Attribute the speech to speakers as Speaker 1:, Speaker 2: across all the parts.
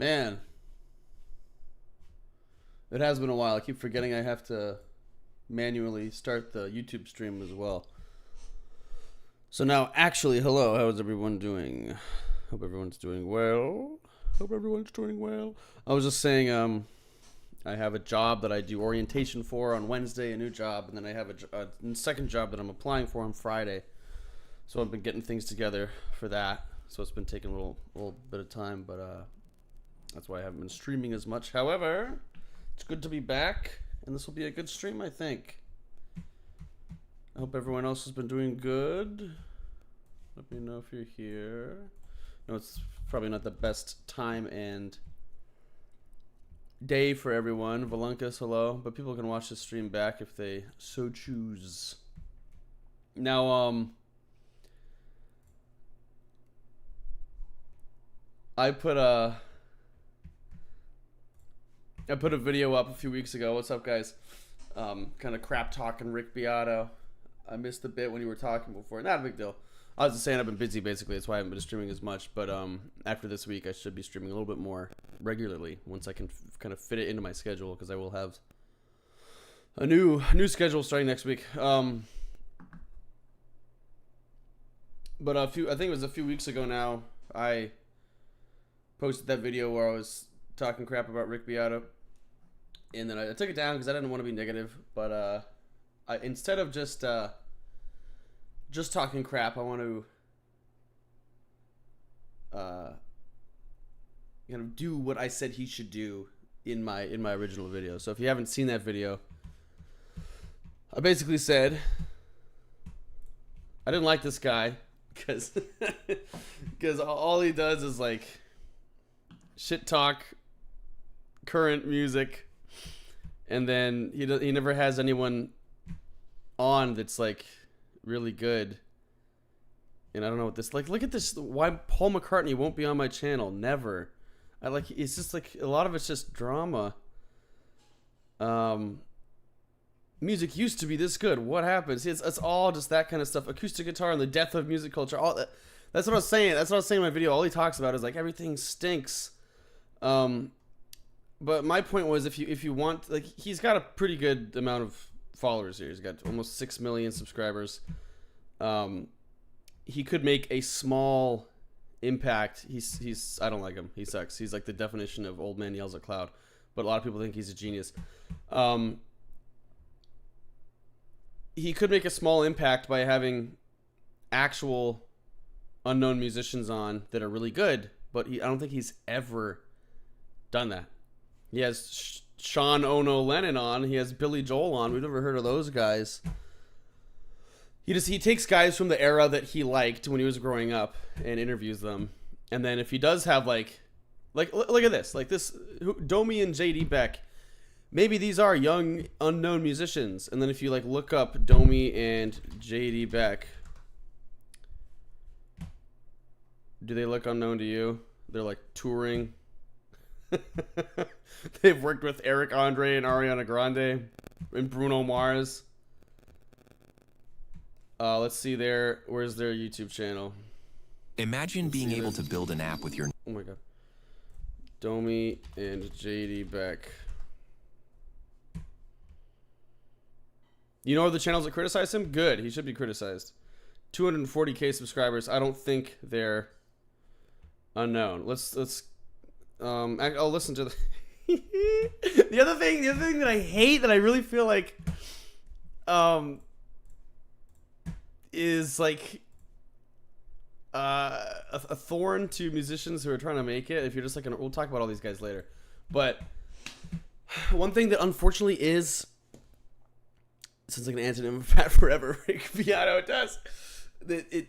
Speaker 1: Man, it has been a while. I keep forgetting I have to manually start the YouTube stream as well. So now, actually, hello. How is everyone doing? Hope everyone's doing well. Hope everyone's doing well. I was just saying, I have a job that I do orientation for on Wednesday, a new job, and then I have a second job that I'm applying for on Friday. So I've been getting things together for that. So it's been taking a little bit of time, but that's why I haven't been streaming as much. However, it's good to be back, and this will be a good stream, I think. I hope everyone else has been doing good. Let me know if you're here. No, it's probably not the best time and day for everyone. Volunkus, hello. But people can watch the stream back if they so choose. Now, I put a video up a few weeks ago. What's up, guys? Kind of crap talking Rick Beato. I missed the bit when you were talking before. Not a big deal. I was just saying I've been busy, basically. That's why I haven't been streaming as much. But after this week, I should be streaming a little bit more regularly once I can kind of fit it into my schedule, because I will have a new schedule starting next week. But I think it was a few weeks ago now, I posted that video where I was talking crap about Rick Beato, and then I took it down because I didn't want to be negative. But instead of just talking crap, I want to kind of do what I said he should do in my original video. So if you haven't seen that video, I basically said I didn't like this guy because all he does is like shit talk current music, and then he never has anyone on that's like really good. And I don't know what this, like, look at this, why Paul McCartney won't be on my channel. Never. It's just like a lot of it's just drama. Music used to be this good, what happened? See, it's all just that kind of stuff. Acoustic guitar and the death of music culture, all that. That's what I was saying. That's what I was saying in my video. All he talks about is like everything stinks. But my point was, if you want, like, he's got a pretty good amount of followers here. He's got almost 6 million subscribers. He could make a small impact. He's I don't like him. He sucks. He's like the definition of old man yells at cloud. But a lot of people think he's a genius. He could make a small impact by having actual unknown musicians on that are really good. But I don't think he's ever done that. He has Sean Ono Lennon on. He has Billy Joel on. We've never heard of those guys. He takes guys from the era that he liked when he was growing up and interviews them. And then if he does have like look at this, like this Domi and JD Beck, maybe these are young unknown musicians. And then if you like look up Domi and JD Beck, do they look unknown to you? They're like touring. They've worked with Eric Andre and Ariana Grande and Bruno Mars. Let's see where's their YouTube channel?
Speaker 2: Imagine being able to build an app with your...
Speaker 1: Oh my god. Domi and JD Beck. You know the channels that criticize him? Good. He should be criticized. 240k subscribers. I don't think they're unknown. I'll listen to the the other thing that I hate, that I really feel like is like a thorn to musicians who are trying to make it. If you're just like we'll talk about all these guys later, but one thing that unfortunately is, sounds like an antonym of Fat Forever, Rick Beato does, that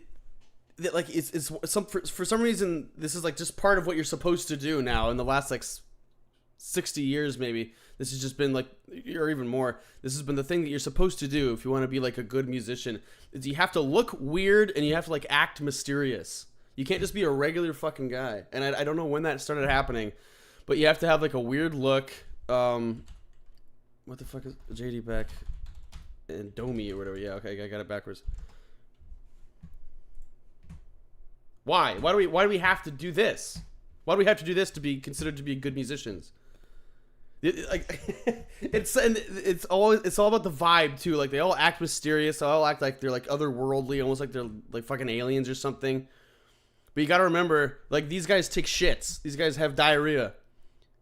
Speaker 1: like it's for some reason this is like just part of what you're supposed to do now. In the last like 60 years maybe, this has just been like, or even more, this has been the thing that you're supposed to do if you want to be like a good musician, is you have to look weird and you have to like act mysterious. You can't just be a regular fucking guy. And I don't know when that started happening, but you have to have like a weird look. What the fuck is JD Beck and Domi or whatever? Yeah, okay, I got it backwards. Why? Why do we have to do this? Why do we have to do this to be considered to be good musicians? It's all about the vibe too. Like they all act mysterious. They all act like they're like otherworldly, almost like they're like fucking aliens or something. But you gotta remember, like these guys take shits. These guys have diarrhea.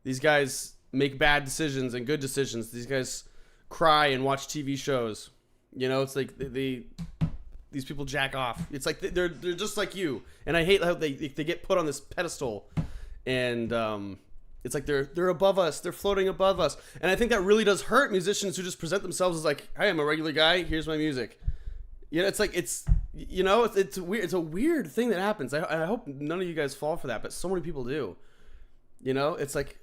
Speaker 1: These guys make bad decisions and good decisions. These guys cry and watch TV shows. You know, it's like these people jack off. It's like they're just like you. And I hate how they get put on this pedestal, and it's like they're above us. They're floating above us. And I think that really does hurt musicians who just present themselves as like, hey, I'm a regular guy. Here's my music. You know, it's like it's weird. It's a weird thing that happens. I hope none of you guys fall for that, but so many people do. You know, it's like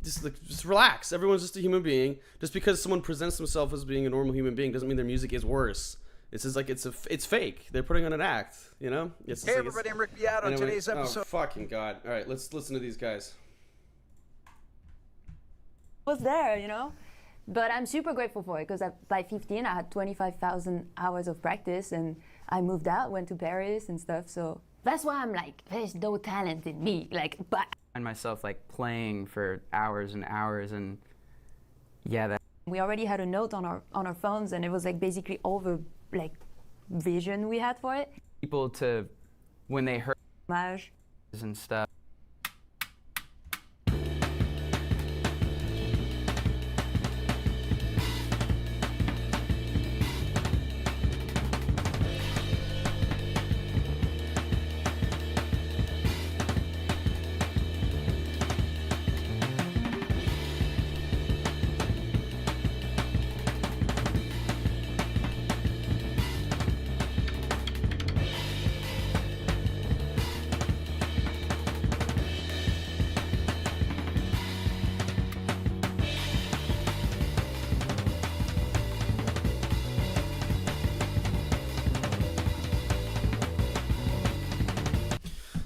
Speaker 1: just relax. Everyone's just a human being. Just because someone presents themselves as being a normal human being doesn't mean their music is worse. It's just like it's fake. They're putting on an act. You know.
Speaker 3: Hey everybody, I'm Rick Beato.
Speaker 1: Anyway,
Speaker 3: Today's episode.
Speaker 1: Oh fucking god! All right, let's listen to these guys.
Speaker 4: Was there, you know, but I'm super grateful for it because by 15 I had 25,000 hours of practice and I moved out, went to Paris and stuff. So that's why I'm like, there's no talent in me. Like, but
Speaker 5: I find myself like playing for hours and hours, and yeah, that
Speaker 4: we already had a note on our phones, and it was like basically all the like vision we had for it.
Speaker 5: people to when they heard
Speaker 4: Mage.
Speaker 5: and stuff.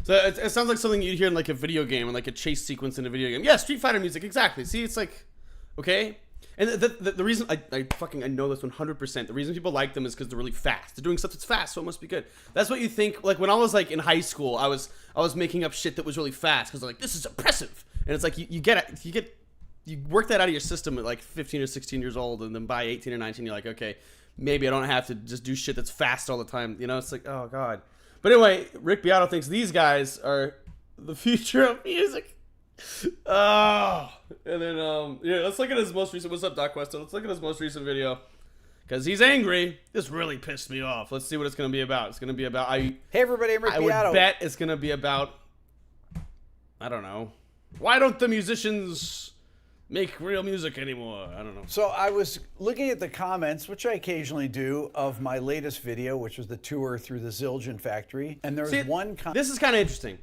Speaker 1: So it sounds like something you'd hear in like a video game, or like a chase sequence in a video game. Yeah, Street Fighter music, exactly. See, it's like, okay. And the reason I know this 100%. The reason people like them is because they're really fast. They're doing stuff that's fast, so it must be good. That's what you think. Like when I was like in high school, I was making up shit that was really fast because like this is impressive. And it's like you work that out of your system at like 15 or 16 years old, and then by 18 or 19, you're like, okay, maybe I don't have to just do shit that's fast all the time. You know, it's like, oh god. But anyway, Rick Beato thinks these guys are the future of music. Oh, and then yeah, let's look at his most recent. What's up, Doc Questo? Let's look at his most recent video because he's angry. This really pissed me off. Let's see what it's gonna be about. It's gonna be about
Speaker 3: Hey everybody, I'm Rick
Speaker 1: I
Speaker 3: Beato.
Speaker 1: would bet it's gonna be about, I don't know. Why don't the musicians make real music anymore? I don't know.
Speaker 3: So I was looking at the comments, which I occasionally do, of my latest video, which was the tour through the Zildjian factory, and there was one comment.
Speaker 1: This is kind of interesting.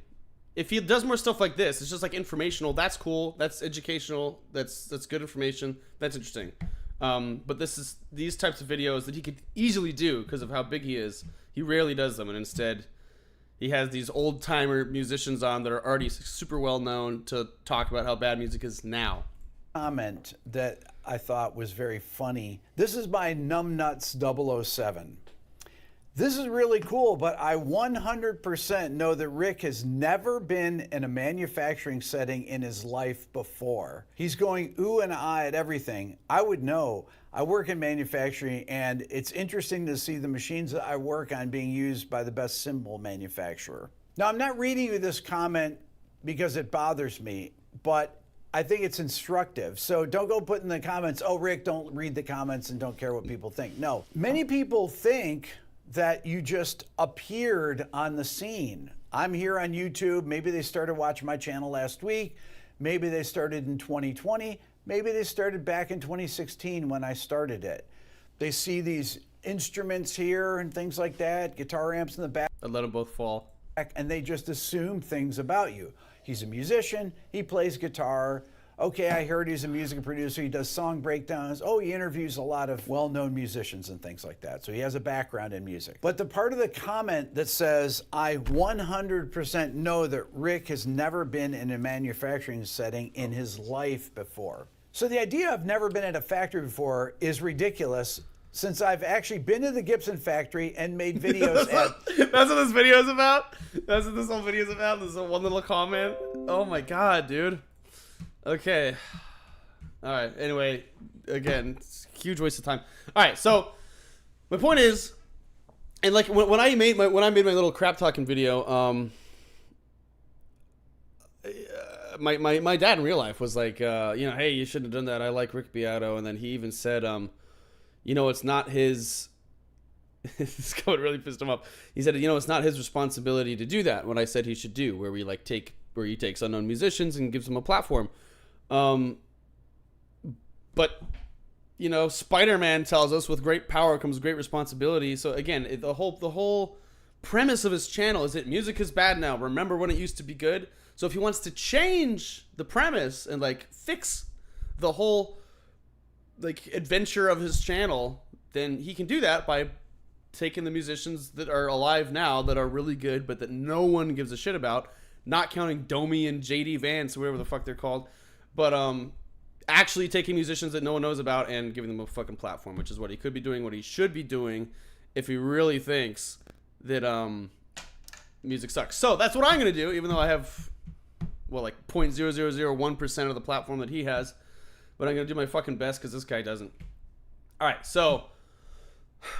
Speaker 1: If he does more stuff like this, it's just like informational. That's cool. That's educational. That's good information. That's interesting. But these types of videos that he could easily do because of how big he is. He rarely does them, and instead, he has these old timer musicians on that are already super well known to talk about how bad music is now.
Speaker 3: Comment that I thought was very funny. This is by Numbnuts007. This is really cool, but I 100% know that Rick has never been in a manufacturing setting in his life before. He's going ooh and ah at everything. I would know. I work in manufacturing, and it's interesting to see the machines that I work on being used by the best cymbal manufacturer. Now, I'm not reading you this comment because it bothers me, but I think it's instructive. So don't go put in the comments, oh, Rick, don't read the comments and don't care what people think. No, many people think that you just appeared on the scene. I'm here on YouTube. Maybe they started watching my channel last week. Maybe they started in 2020. Maybe they started back in 2016 when I started it. They see these instruments here and things like that, guitar amps in the back.
Speaker 1: I let them both fall.
Speaker 3: And they just assume things about you. He's a musician, he plays guitar. Okay, I heard he's a music producer, he does song breakdowns. Oh, he interviews a lot of well-known musicians and things like that. So he has a background in music. But the part of the comment that says, I 100% know that Rick has never been in a manufacturing setting in his life before. So the idea of never been at a factory before is ridiculous. since I've actually been to the Gibson factory and made videos at.
Speaker 1: That's what this video is about? That's what this whole video is about? This one little comment? Oh my god, dude. Okay. Alright, anyway, again, it's a huge waste of time. Alright, so my point is, and like when I made my little crap talking video, my dad in real life was like, hey, you shouldn't have done that. I like Rick Beato. And then he even said, it's not his. This comment really pissed him off. He said, it's not his responsibility to do that. What I said he should do, where he takes unknown musicians and gives them a platform. But Spider-Man tells us with great power comes great responsibility. So again, the whole premise of his channel is that music is bad now. Remember when it used to be good? So if he wants to change the premise and like fix the whole like adventure of his channel, then he can do that by taking the musicians that are alive now that are really good but that no one gives a shit about, not counting Domi and JD Vance, whatever the fuck they're called, but actually taking musicians that no one knows about and giving them a fucking platform, which is what he could be doing, what he should be doing if he really thinks that music sucks. So that's what I'm going to do, even though I have, like 0.0001% of the platform that he has, but I'm going to do my fucking best because this guy doesn't. All right, so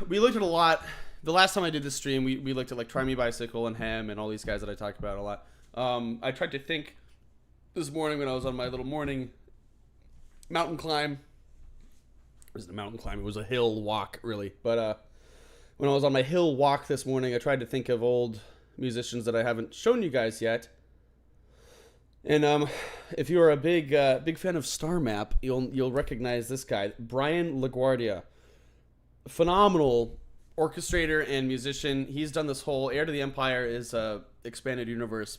Speaker 1: we looked at a lot. The last time I did this stream, we looked at like Try Me Bicycle and Hem and all these guys that I talked about a lot. I tried to think this morning when I was on my little morning mountain climb. It wasn't a mountain climb, it was a hill walk, really. But when I was on my hill walk this morning, I tried to think of old musicians that I haven't shown you guys yet. And if you're a big fan of Star Map, you'll recognize this guy, Brian LaGuardia. Phenomenal orchestrator and musician. He's done this whole Heir to the Empire is a expanded universe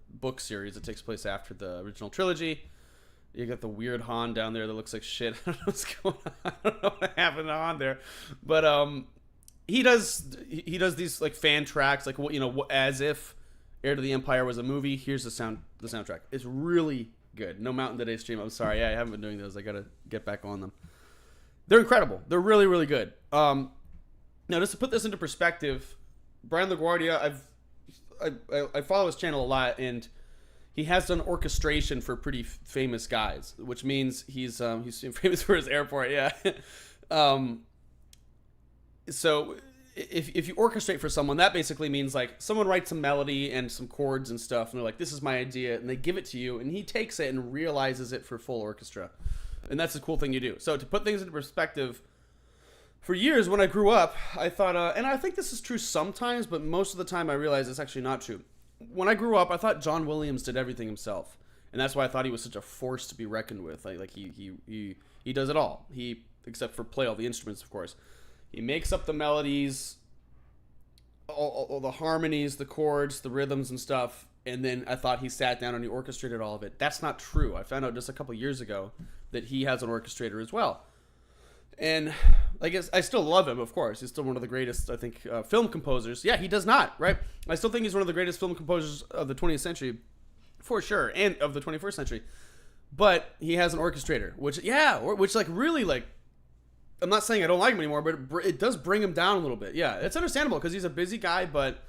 Speaker 1: book series that takes place after the original trilogy. You got the weird Han down there that looks like shit. I don't know what's going on. I don't know what happened to Han there, but he does these like fan tracks, like as if Heir to the Empire was a movie. Here's the soundtrack. It's really good. No Mountain Today stream. I'm sorry. I haven't been doing those. I gotta get back on them. They're incredible. They're really, really good. Now, just to put this into perspective, Brian LaGuardia, I follow his channel a lot, and he has done orchestration for pretty famous guys, which means he's famous for his airport. Yeah. So if you orchestrate for someone, that basically means like someone writes a melody and some chords and stuff, and they're like, this is my idea, and they give it to you, and he takes it and realizes it for full orchestra. And that's a cool thing you do. So to put things into perspective, for years when I grew up, I thought, and I think this is true sometimes, but most of the time I realize it's actually not true. When I grew up, I thought John Williams did everything himself, and that's why I thought he was such a force to be reckoned with. Like he does it all. Except for play all the instruments, of course. He makes up the melodies, all the harmonies, the chords, the rhythms and stuff, and then I thought he sat down and he orchestrated all of it. That's not true. I found out just a couple years ago that he has an orchestrator as well. And I guess I still love him, of course. He's still one of the greatest, I think, film composers. Yeah, he does not, right? I still think he's one of the greatest film composers of the 20th century, for sure, and of the 21st century. But he has an orchestrator, which like really, like, I'm not saying I don't like him anymore, but it does bring him down a little bit. Yeah, it's understandable because he's a busy guy, but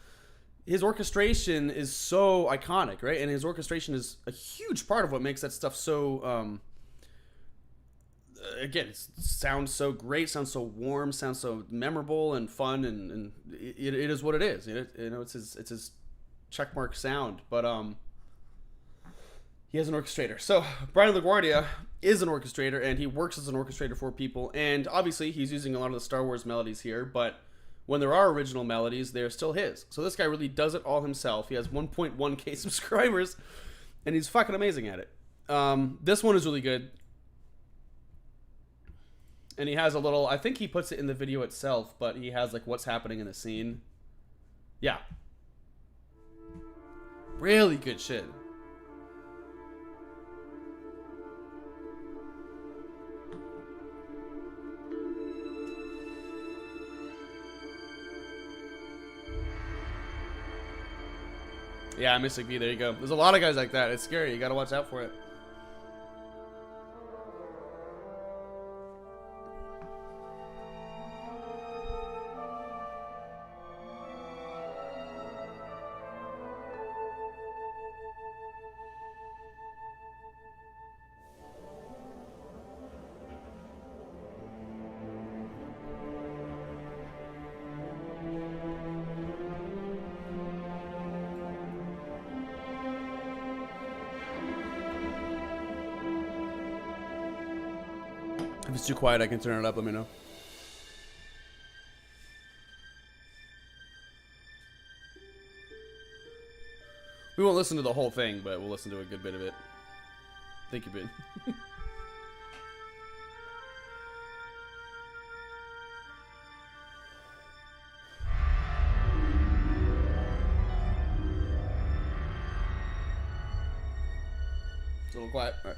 Speaker 1: his orchestration is so iconic, right? And his orchestration is a huge part of what makes that stuff so... again, it sounds so great, sounds so warm, sounds so memorable and fun, and it is what it is. It's his checkmark sound, but he has an orchestrator. So Brian LaGuardia is an orchestrator, and he works as an orchestrator for people, and obviously he's using a lot of the Star Wars melodies here, but when there are original melodies, they're still his. So this guy really does it all himself. He has 1.1k subscribers, and he's fucking amazing at it. This one is really good. And he has a little, I think he puts it in the video itself, but he has like what's happening in the scene. Yeah. Really good shit. Yeah, Mystic V, there you go. There's a lot of guys like that. It's scary. You gotta watch out for it. If it's too quiet, I can turn it up. Let me know. We won't listen to the whole thing, but we'll listen to a good bit of it. Thank you, Ben. It's a little quiet. All right.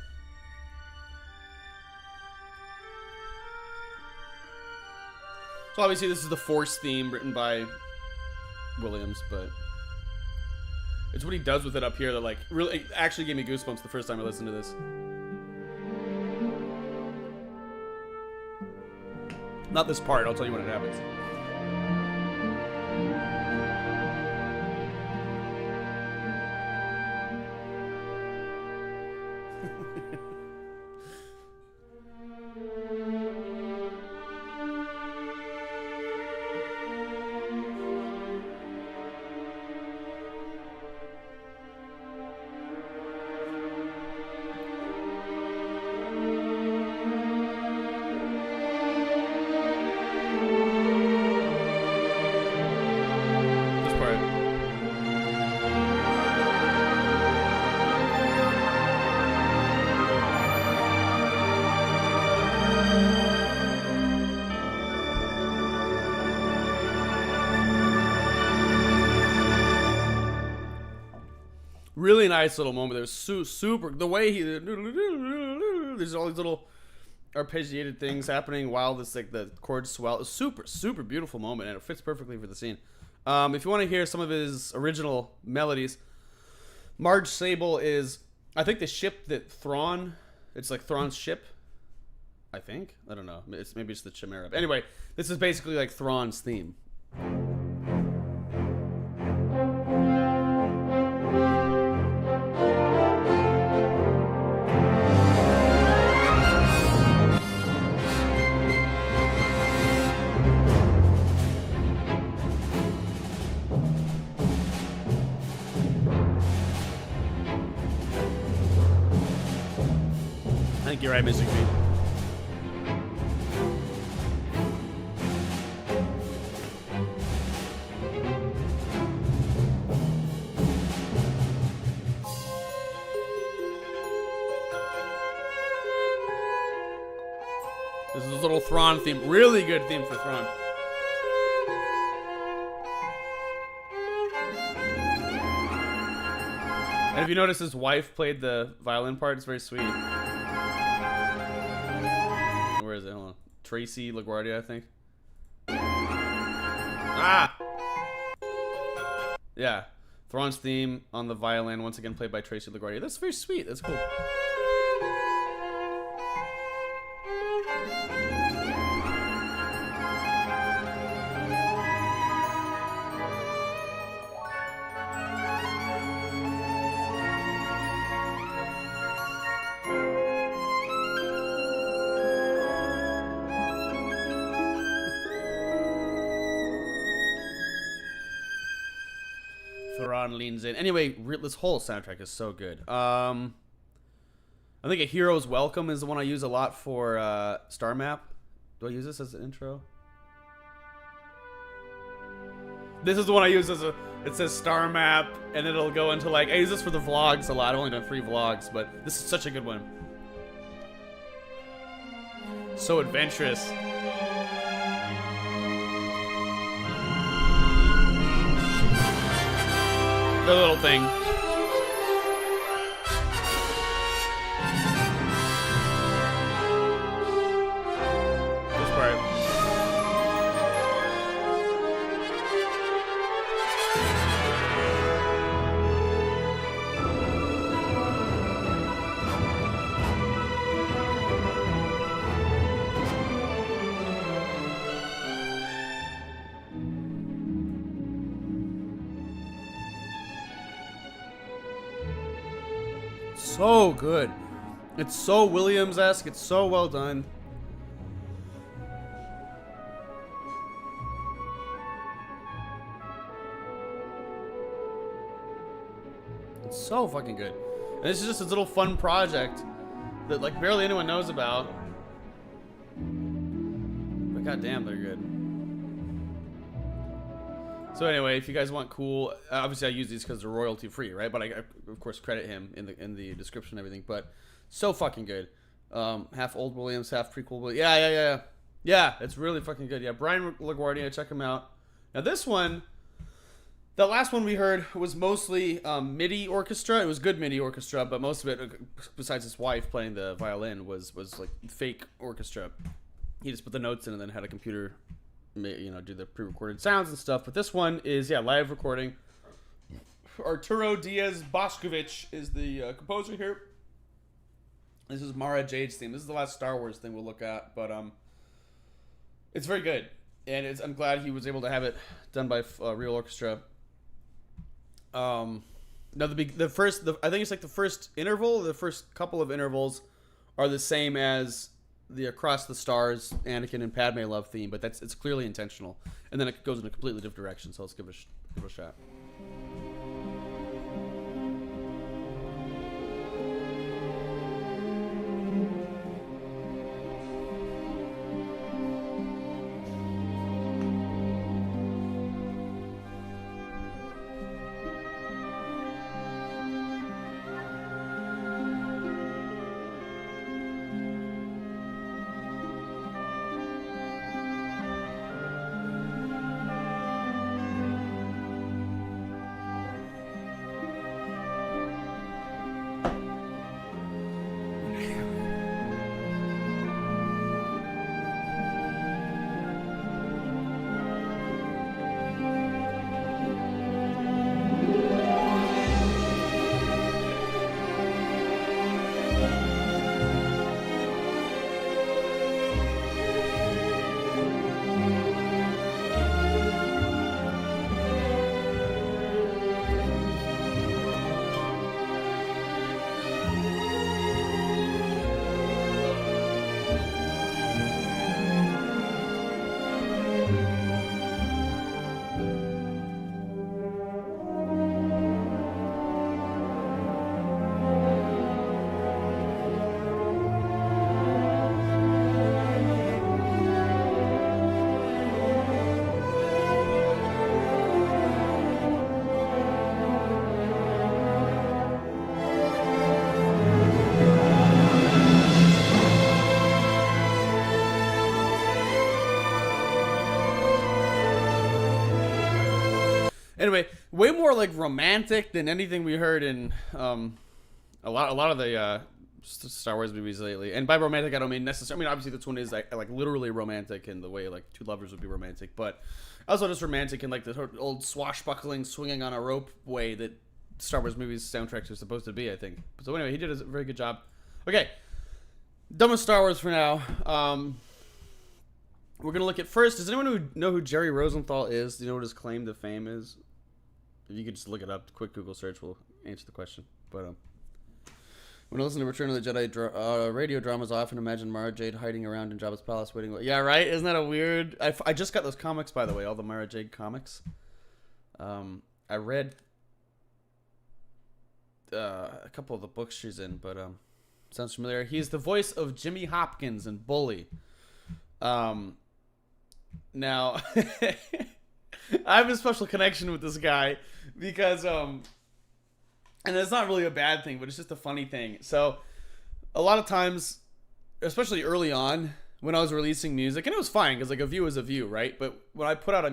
Speaker 1: So obviously this is the Force theme written by Williams, but it's what he does with it up here that like really it actually gave me goosebumps the first time I listened to this. Not this part, I'll tell you when it happens. Really nice little moment. There was super the way he there's all these little arpeggiated things happening while this like the chords swell. It's super beautiful moment, and it fits perfectly for the scene. If you want to hear some of his original melodies, Marge Sable is I think the ship that Thrawn. It's like Thrawn's ship. I think I don't know. Maybe it's the Chimera. Anyway, this is basically like Thrawn's theme. I think you're right, Mr. Green. This is a little Thrawn theme. Really good theme for Thrawn. And if you notice, his wife played the violin part. It's very sweet. Where is it? Hold on. Tracy LaGuardia, I think. Ah! Yeah. Thrawn's theme on the violin, once again played by Tracy LaGuardia. That's very sweet. That's cool. Thrawn leans in. Anyway, this whole soundtrack is so good. I think A Hero's Welcome is the one I use a lot for Star Map. Do I use this as an intro? This is the one I use as a... It says Star Map, and it'll go into like... I use this for the vlogs a lot. I've only done 3 vlogs, but this is such a good one. So adventurous. The little thing. This part. So good. It's so Williams-esque. It's so well done. It's so fucking good. And this is just this little fun project that like barely anyone knows about. but goddamn, they're good. So anyway, if you guys want cool, obviously I use these because they're royalty free, right? But I of course credit him in the description and everything. But so fucking good. Half old Williams, half prequel Williams. Yeah, it's really fucking good. Yeah, Brian LaGuardia, check him out. Now this one, the last one we heard was mostly MIDI orchestra. It was good MIDI orchestra, but most of it, besides his wife playing the violin, was like fake orchestra. He just put the notes in and then had a computer, do the pre-recorded sounds and stuff. But this one is live recording. Arturo Diaz Boscovich is the composer here. This is Mara Jade's theme. This is the last Star Wars thing we'll look at, but it's very good, and I'm glad he was able to have it done by real orchestra. Now I think it's like the first interval, the first couple of intervals are the same as the Across the Stars Anakin and Padme love theme, but it's clearly intentional, and then it goes in a completely different direction. So let's give it a shot. Anyway, way more like romantic than anything we heard in a lot of the Star Wars movies lately. And by romantic, I don't mean necessarily. I mean, obviously, this one is like literally romantic in the way like two lovers would be romantic, but also just romantic in like the old swashbuckling, swinging on a rope way that Star Wars movies soundtracks are supposed to be. I think. So anyway, he did a very good job. Okay, done with Star Wars for now. We're gonna look at first. Does anyone know who Jerry Rosenthal is? Do you know what his claim to fame is? If you could just look it up, quick Google search will answer the question. But when I listen to Return of the Jedi radio dramas, I often imagine Mara Jade hiding around in Jabba's palace waiting. Yeah, right? Isn't that a weird... I just got those comics, by the way, all the Mara Jade comics. I read a couple of the books she's in, but sounds familiar. He's the voice of Jimmy Hopkins in Bully. Now... I have a special connection with this guy because, and it's not really a bad thing, but it's just a funny thing. So, a lot of times, especially early on, when I was releasing music, and it was fine because like a view is a view, right? But when I put out a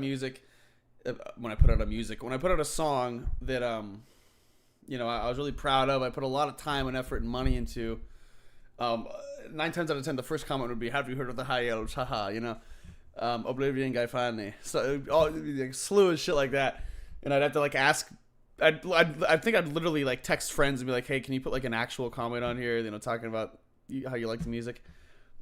Speaker 1: song that, I was really proud of, I put a lot of time and effort and money into. 9 times out of 10, the first comment would be, "Have you heard of the High Elves?" Haha, Oblivion Gaifani. So like, slew of shit like that, and I'd have to like ask. I think I'd literally like text friends and be like, "Hey, can you put like an actual comment on here? Talking about how you like the music."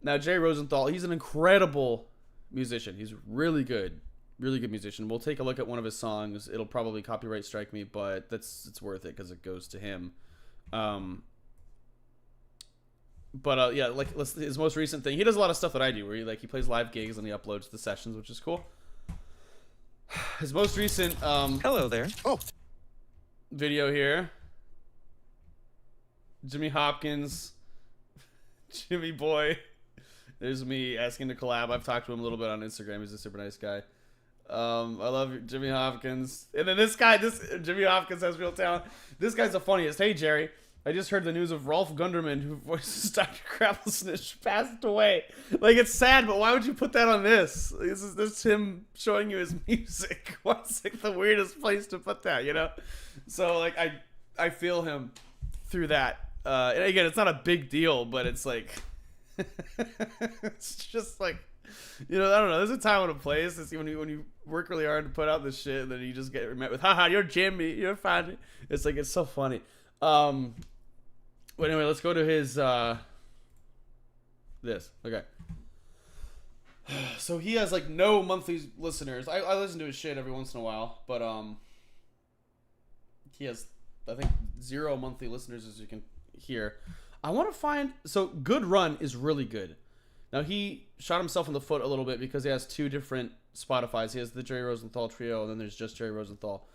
Speaker 1: Now Jerry Rosenthal, he's an incredible musician. He's really good musician. We'll take a look at one of his songs. It'll probably copyright strike me, but it's worth it because it goes to him. But yeah, like his most recent thing, he does a lot of stuff that I do, where he plays live gigs and he uploads the sessions, which is cool. His most recent
Speaker 2: Hello there.
Speaker 1: video here, Jimmy Hopkins, Jimmy Boy, There's me asking to collab. I've talked to him a little bit on Instagram. He's a super nice guy. I love Jimmy Hopkins. And then this Jimmy Hopkins has real talent. This guy's the funniest. Hey, Jerry. I just heard the news of Rolf Gunderman, who voices Dr. Crabblesnitch, passed away. Like, it's sad, but why would you put that on this? This is him showing you his music. What's like the weirdest place to put that, you know? So, like, I feel him through that. And again, it's not a big deal, but it's like, it's just like, you know, I don't know. There's a time and a place. It's when you work really hard to put out this shit, and then you just get met with, haha, you're Jimmy, you're fine. It's like, it's so funny. But anyway, let's go to his, this. Okay. So he has, like, no monthly listeners. I listen to his shit every once in a while, but, he has, I think, 0 monthly listeners, as you can hear. I want to find, so Good Run is really good. Now, he shot himself in the foot a little bit because he has 2 different Spotifys. He has the Jerry Rosenthal trio, and then there's just Jerry Rosenthal.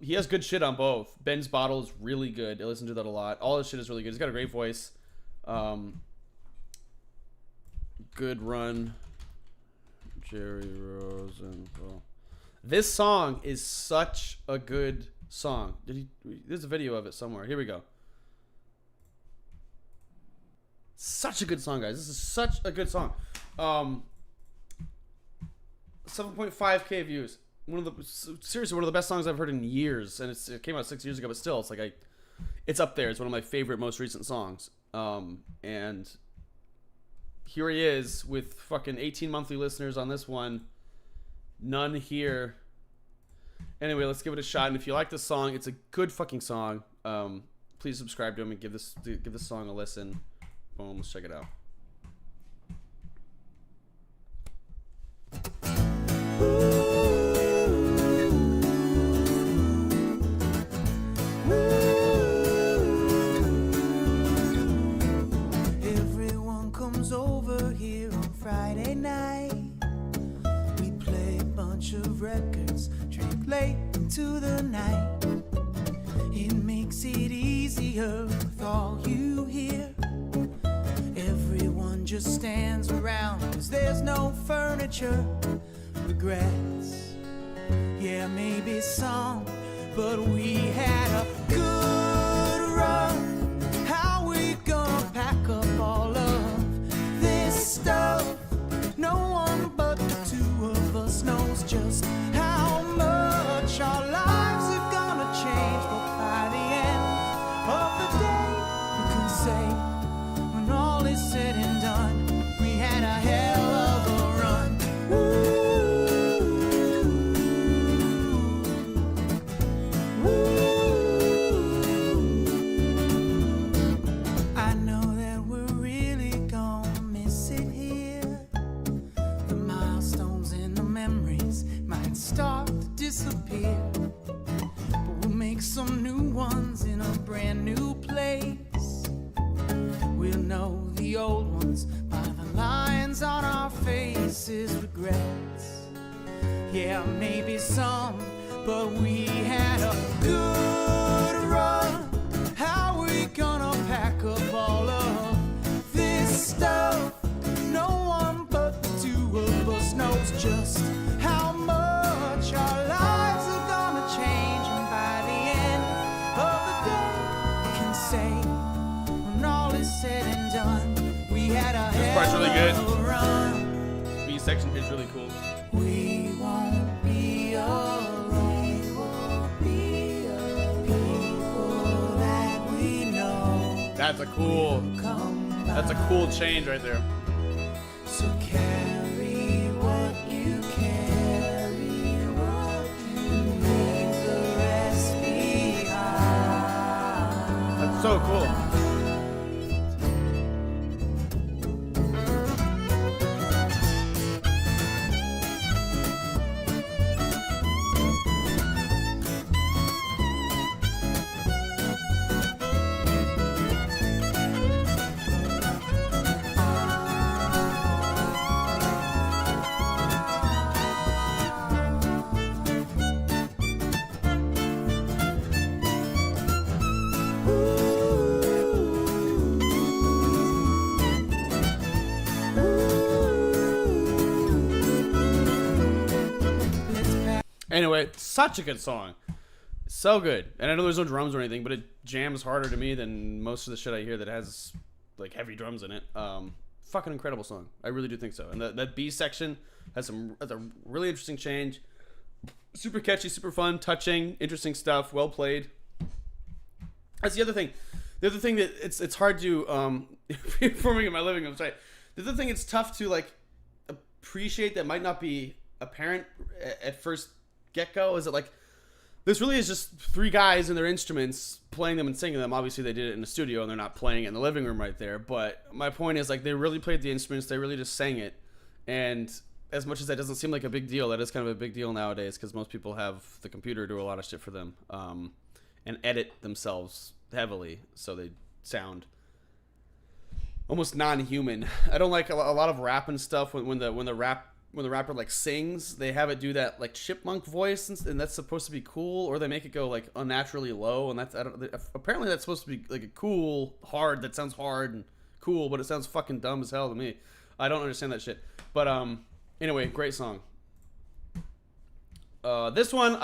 Speaker 1: He has good shit on both. Ben's Bottle is really good. I listen to that a lot. All his shit is really good. He's got a great voice. Good Run, Jerry Rosenthal. This song is such a good song. There's a video of it somewhere. Here we go. Such a good song, guys. This is such a good song. 7.5k views. Seriously one of the best songs I've heard in years, and it came out 6 years ago, but still, it's like it's up there. It's one of my favorite, most recent songs. And here he is with fucking 18 monthly listeners on this one, none here. Anyway, let's give it a shot. And if you like this song, it's a good fucking song. Please subscribe to him and give this song a listen. Boom, let's check it out.
Speaker 6: Everyone comes over here on Friday night. We play a bunch of records, drink late into the night. It makes it easier with all you hear. Everyone just stands around 'cause there's no furniture. Regrets, yeah, maybe some, but we had a good run. How we gonna pack up all of this stuff? No one but the 2 of us knows just how much our lives are gonna change. But by the end of the day, we can say, when all is said and done, we had a hell of a run. I know that we're really gonna miss it here. The milestones and the memories might start to disappear, but we'll make some new ones in a brand new place. We'll know the old ones by the lines on our faces. Regrets, yeah, maybe some, but we had a good run. How we gonna pack up all of this stuff? No one but the 2 of us knows just how much our lives are gonna change. And by the end of the day, we can say, when all is said and done, we had a
Speaker 1: This part's really good.
Speaker 6: hell of a run.
Speaker 1: B section is really cool.
Speaker 6: We won't be alone. We won't be alone. People that we know
Speaker 1: That's a cool change right there.
Speaker 6: So carry what you carry, and leave the rest behind.
Speaker 1: That's so cool. Anyway, such a good song. So good. And I know there's no drums or anything, but it jams harder to me than most of the shit I hear that has like heavy drums in it. Fucking incredible song. I really do think so. And that B section has a really interesting change. Super catchy, super fun, touching, interesting stuff. Well played. That's the other thing. The other thing that it's hard to performing in my living room. Sorry. The other thing it's tough to like appreciate that might not be apparent at first get go is that like this really is just three guys and their instruments playing them and singing them. Obviously they did it in the studio and they're not playing it in the living room right there. But my point is like they really played the instruments. They really just sang it. And as much as that doesn't seem like a big deal, that is kind of a big deal nowadays because most people have the computer do a lot of shit for them and edit themselves heavily so they sound almost non-human. I don't like a lot of rap and stuff when the rapper like sings, they have it do that like chipmunk voice and that's supposed to be cool, or they make it go like unnaturally low, and apparently that's supposed to be like a cool hard that sounds hard and cool, but it sounds fucking dumb as hell to me. I don't understand that shit. But anyway, great song. This one's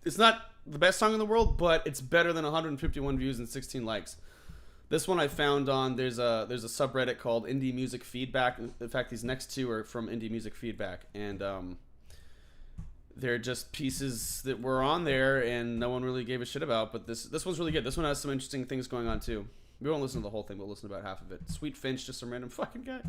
Speaker 1: it's not the best song in the world, but it's better than 151 views and 16 likes. This one I found on there's a subreddit called Indie Music Feedback. In fact, these next two are from Indie Music Feedback, and they're just pieces that were on there and no one really gave a shit about. But this one's really good. This one has some interesting things going on too. We won't listen to the whole thing. We'll listen to about half of it. Sweet Finch, just some random fucking guy.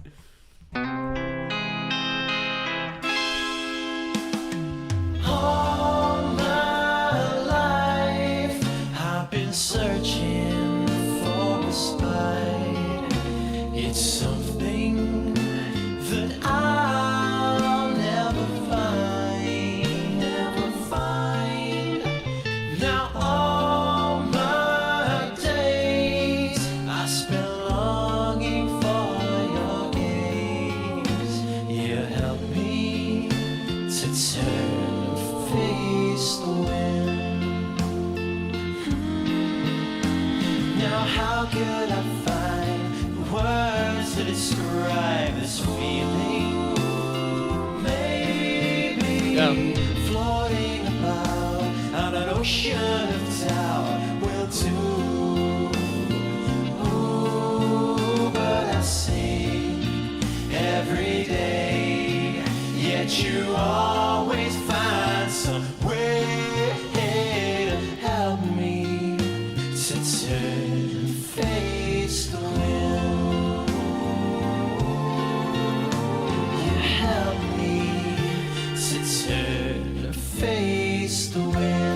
Speaker 6: All my life I've been searching for a spite. It's something that I'll never find. Now all my days I spent longing for your gaze. You help me to turn, face the wind. Now how could I find words to describe this feeling? Maybe floating about on an ocean of doubt will do. Ooh, but I sing every day, yet you always find some way to help me to turn and face the wind. You help me to turn and face the wind.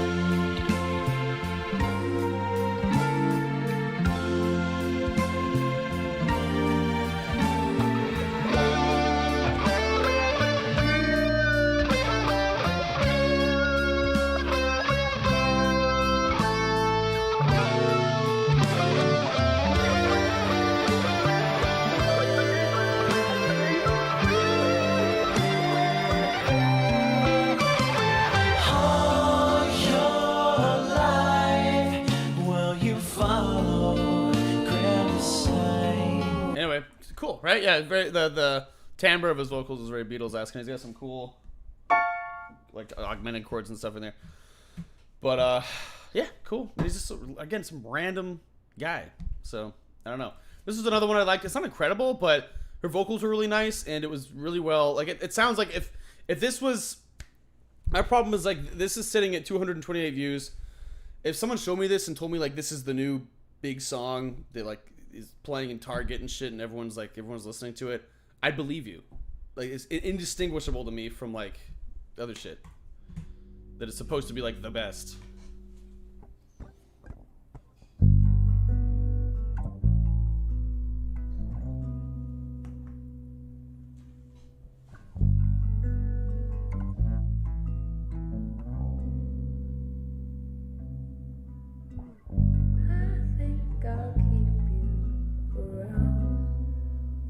Speaker 6: All your life, will you follow Grandma's sign?
Speaker 1: Anyway, cool, right? Yeah, very, the timbre of his vocals is very Beatles-esque, and he's got some cool like augmented chords and stuff in there. But yeah, cool. He's just again some random guy. So I don't know. This is another one I liked. It's not incredible, but her vocals were really nice, and it was really well. Like it sounds like if this was my problem is like this is sitting at 228 views. If someone showed me this and told me like this is the new big song that like is playing in Target and shit, and everyone's listening to it, I'd believe you. Like it's indistinguishable to me from like other shit that is supposed to be like the best.
Speaker 7: I think I'll keep you around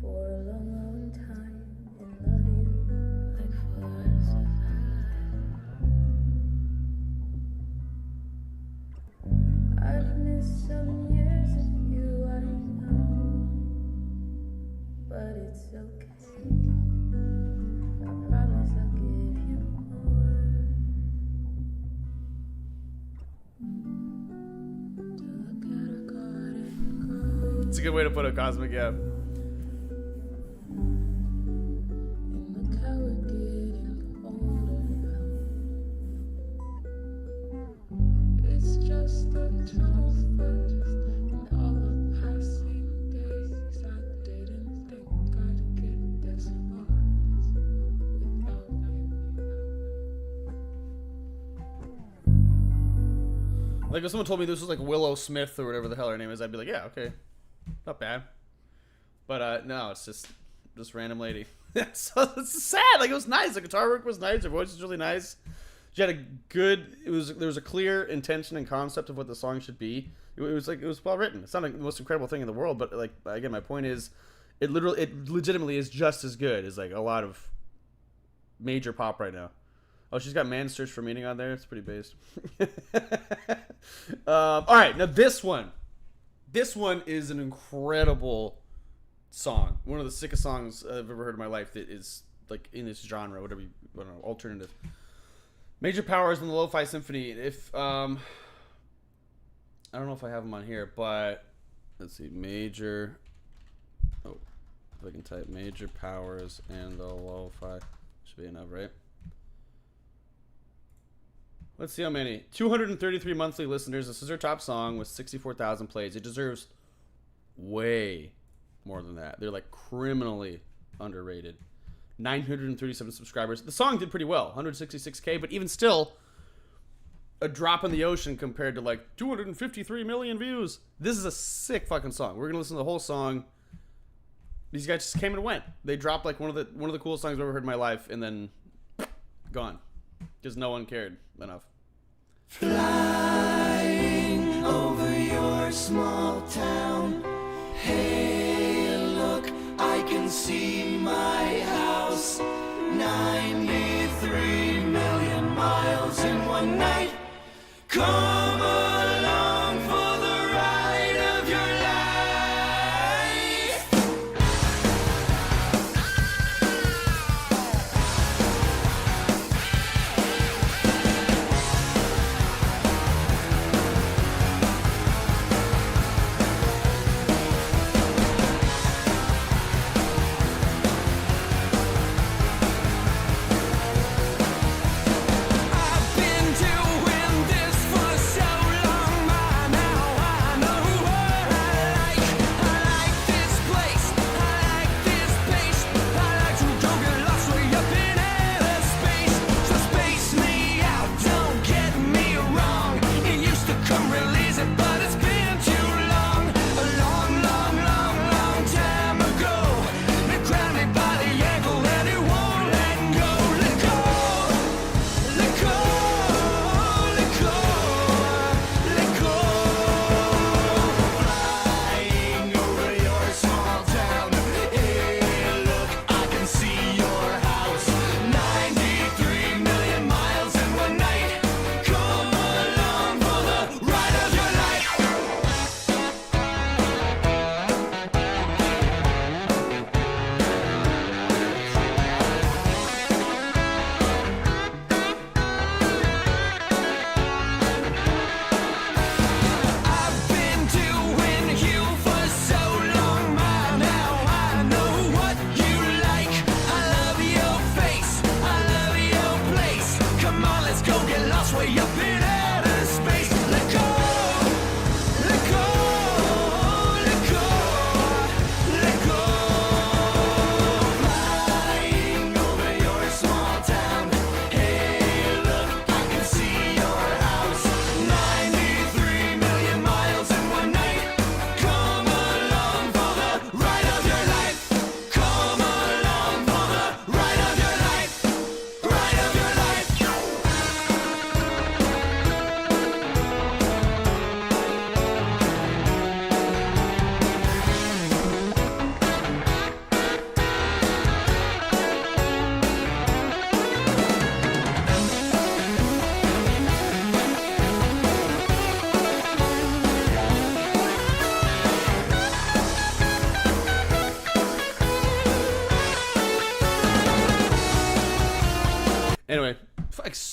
Speaker 7: for a long, long time and love you like for the rest of our lives. I've missed some years of you, I know, but it's okay. I promise I'll give you more.
Speaker 1: That's a good way to put it, Cosmic. Yeah.
Speaker 7: And look how we're getting older. It's just the two of us and all the passing days. I didn't think I'd get this far without you.
Speaker 1: Like if someone told me this was like Willow Smith or whatever the hell her name is, I'd be like, yeah, okay, not bad. But no, it's just this random lady. So it's sad. Like it was nice. The guitar work was nice. Her voice was really nice. She had a good. There was a clear intention and concept of what the song should be. It was well written. It's not like the most incredible thing in the world, but like again, my point is, it legitimately is just as good as like a lot of major pop right now. Oh, she's got Man Search for Meaning on there. It's pretty based. All right, now this one. This one is an incredible song. One of the sickest songs I've ever heard in my life that is like in this genre, whatever you want to alternative. Major Powers in the Lo-Fi Symphony. If I don't know if I have them on here, but let's see. Major. Oh, if I can type Major Powers and the Lo-Fi, should be enough, right? Let's see how many. 233 monthly listeners. This is her top song with 64,000 plays. It deserves way more than that. They're like criminally underrated. 937 subscribers. The song did pretty well. 166K, but even still, a drop in the ocean compared to like 253 million views. This is a sick fucking song. We're gonna listen to the whole song. These guys just came and went. They dropped like one of the coolest songs I've ever heard in my life, and then gone. Because no one cared enough.
Speaker 6: Flying over your small town. Hey, look, I can see my house. 93 million miles in one night. Come along for the ride of your life. I've been doing this for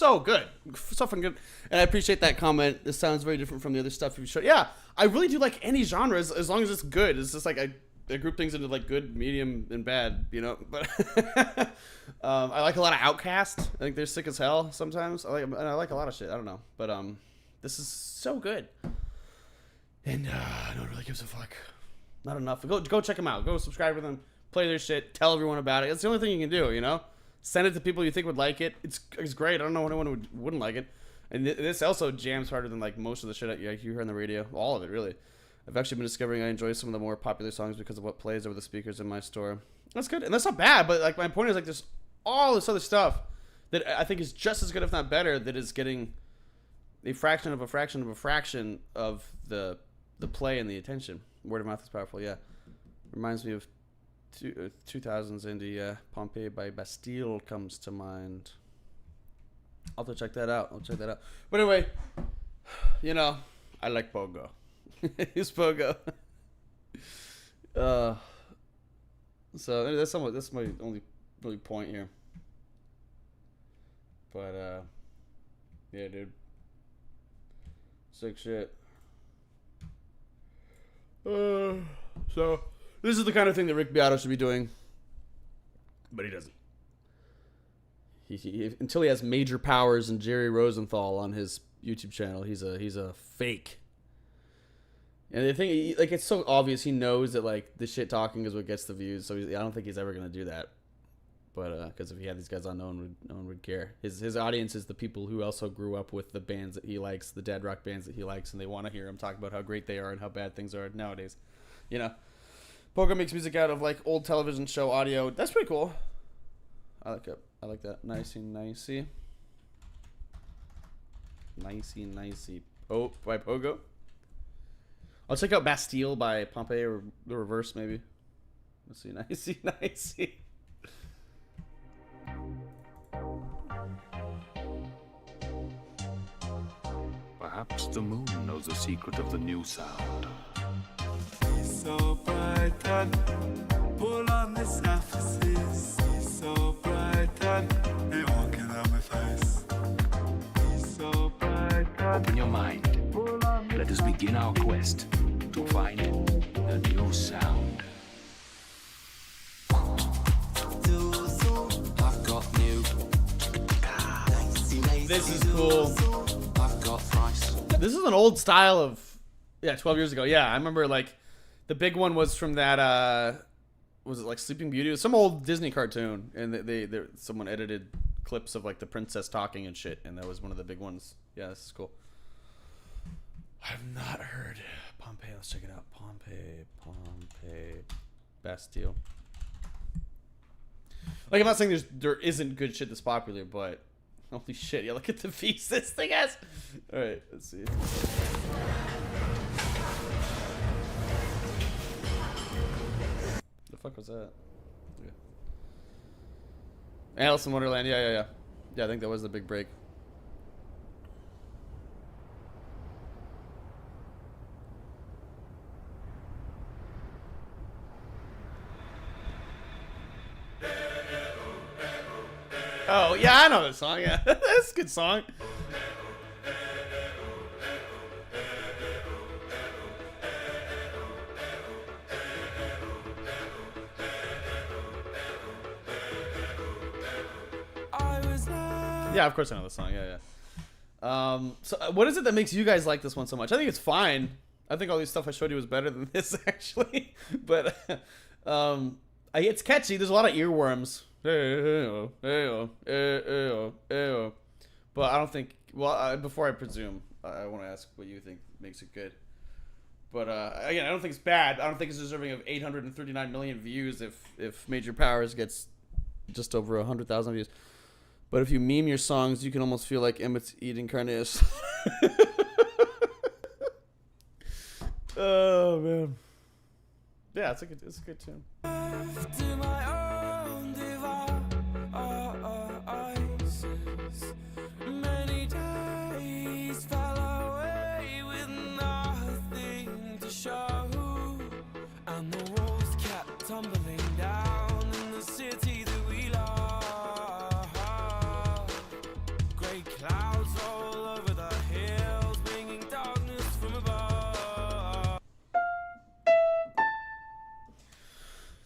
Speaker 1: so good, so fucking good. And I appreciate that comment. This sounds very different from the other stuff you've showed. Yeah, I really do like any genre as long as it's good. It's just like I group things into like good, medium, and bad, you know. But I like a lot of Outkast. I think they're sick as hell sometimes. I like a lot of shit. I don't know, but this is so good. And no one really gives a fuck. Not enough. Go check them out. Go subscribe to them. Play their shit. Tell everyone about it. It's the only thing you can do, you know? Send it to people you think would like it. It's great. I don't know anyone wouldn't like it. And this also jams harder than like most of the shit you hear on the radio. All of it, really. I've actually been discovering I enjoy some of the more popular songs because of what plays over the speakers in my store. That's good. And that's not bad, but like my point is like there's all this other stuff that I think is just as good, if not better, that is getting a fraction of a fraction of a fraction of the play and the attention. Word of mouth is powerful, yeah. Reminds me of 2000s indie Pompeii by Bastille comes to mind. I'll have to check that out. But anyway, you know, I like Pogo. Who's Pogo? So that's my only really point here. But yeah, dude. Sick shit. So this is the kind of thing that Rick Beato should be doing, but he doesn't. He until he has Major Powers and Jerry Rosenthal on his YouTube channel, he's a fake. And the thing, like, it's so obvious he knows that like the shit talking is what gets the views. So I don't think he's ever gonna do that. But because if he had these guys on, no one would care. His audience is the people who also grew up with the bands that he likes, the dad rock bands that he likes, and they want to hear him talk about how great they are and how bad things are nowadays. You know, Pogo makes music out of like old television show audio. That's pretty cool. I like it. I like that. Nicey. Oh, by Pogo. I'll check out Bastille by Pompeii, or the reverse maybe. Let's see. Nicey.
Speaker 8: Perhaps the moon knows the secret of the new sound.
Speaker 6: So bright and pull on the surfaces. So bright and they walking on my face. So bright and
Speaker 8: Open your mind. Let us begin our quest to find the new sound.
Speaker 6: I've got new.
Speaker 1: This is cool.
Speaker 6: I've got thrice.
Speaker 1: This is an old style of 12 years ago. Yeah, I remember like the big one was from that was it like Sleeping Beauty? It was some old Disney cartoon, and they someone edited clips of like the princess talking and shit, and that was one of the big ones. Yeah, this is cool. I've not heard Pompeii. Let's check it out. Pompeii, Bastille. Like, I'm not saying there isn't good shit that's popular, but holy shit, yeah, look at the views this thing has. All right, let's see. The fuck was that? Yeah. Alice in Wonderland. Yeah. I think that was the big break. Oh, yeah, I know that song, yeah. That's a good song. Yeah, of course I know the song, yeah. So what is it that makes you guys like this one so much? I think it's fine. I think all these stuff I showed you was better than this, actually. But it's catchy. There's a lot of earworms. But I don't think. Well, before I presume, I want to ask what you think makes it good. But again, I don't think it's bad. I don't think it's deserving of 839 million views if Major Powers gets just over 100,000 views. But if you meme your songs, you can almost feel like Emmett's eating carnitas. Oh man. Yeah, it's a good tune.
Speaker 6: To my own devices, many days fell away with nothing to show, and the walls kept tumbling down in the city that we love. Great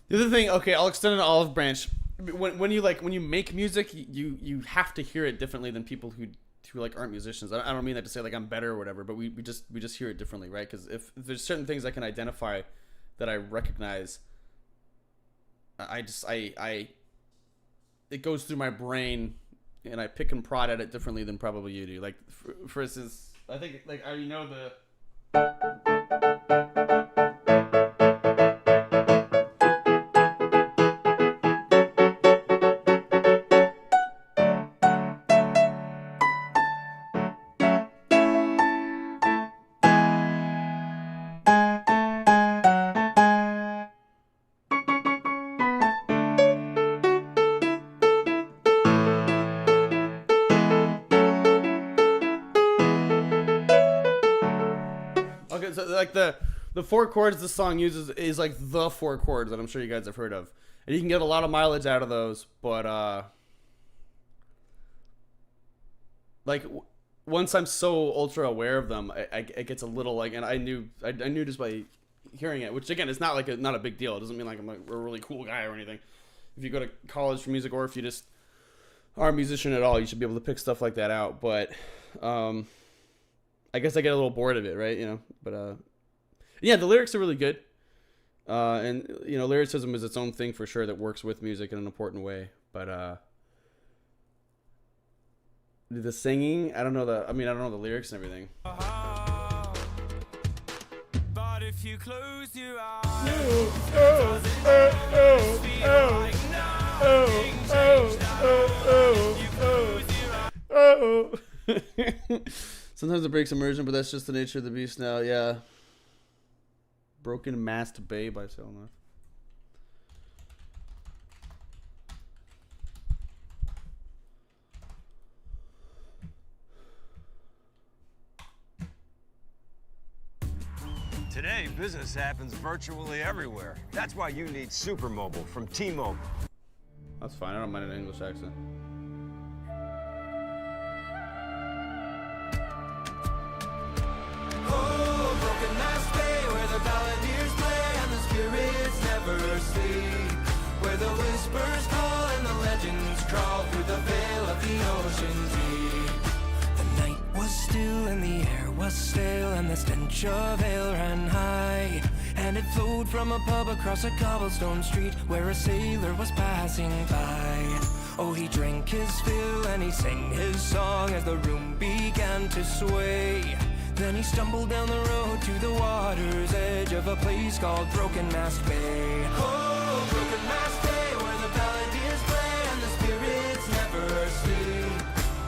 Speaker 1: The other thing, okay, I'll extend an olive branch. When you make music, you have to hear it differently than people who like aren't musicians. I don't mean that to say like I'm better or whatever, but we just hear it differently, right? Because if there's certain things I can identify that I recognize, I it goes through my brain and I pick and prod at it differently than probably you do. Like for instance, I think like I already know the. Okay, so like the four chords this song uses is like the four chords that I'm sure you guys have heard of, and you can get a lot of mileage out of those. But like once I'm so ultra aware of them, it gets a little like, and I knew just by hearing it, which again is not like not a big deal. It doesn't mean like I'm a really cool guy or anything. If you go to college for music, or if you just are a musician at all, you should be able to pick stuff like that out. But I guess I get a little bored of it, right? You know, but yeah, the lyrics are really good, and you know, lyricism is its own thing for sure that works with music in an important way. But the singing, I don't know the lyrics and everything.
Speaker 6: But if you close your eyes,
Speaker 1: Sometimes it breaks immersion, but that's just the nature of the beast now. Yeah. Broken Masked Bay by Selma.
Speaker 9: Today, business happens virtually everywhere. That's why you need Supermobile from T-Mobile.
Speaker 1: That's fine. I don't mind an English accent.
Speaker 6: oh, broken mask bay, where the balladeers play and the spirits never sleep, where the whispers call and the legends crawl through the veil of the ocean deep. The night was still and the air was stale and the stench of ale ran high, and it flowed from a pub across a cobblestone street where a sailor was passing by. Oh, he drank his fill and he sang his song as the room began to sway. Then he stumbled down the road to the water's edge of a place called Broken Mask Bay. Oh, Broken Mask Bay, where the balladeers play and the spirits never sleep,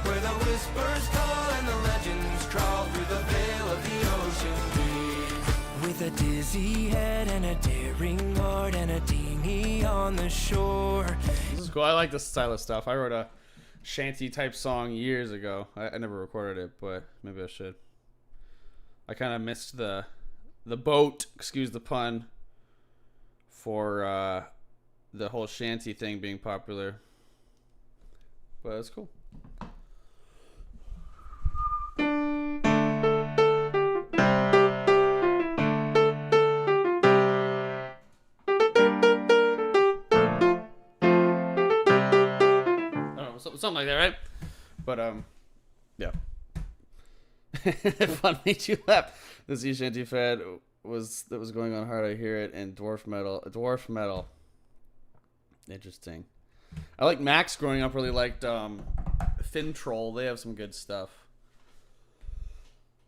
Speaker 6: where the whispers call and the legends crawl through the veil of the ocean deep. With a dizzy head and a daring heart and a dinghy on the shore.
Speaker 1: This is cool. I like this style of stuff. I wrote a shanty type song years ago. I never recorded it, but maybe I should. I kind of missed the boat, excuse the pun, for the whole shanty thing being popular. But it's cool. Something like that, right? But yeah. If one made you laugh, the sea shanty fad was going on hard. I hear it in dwarf metal. Interesting. I like Max growing up. Really liked Fin Troll. They have some good stuff.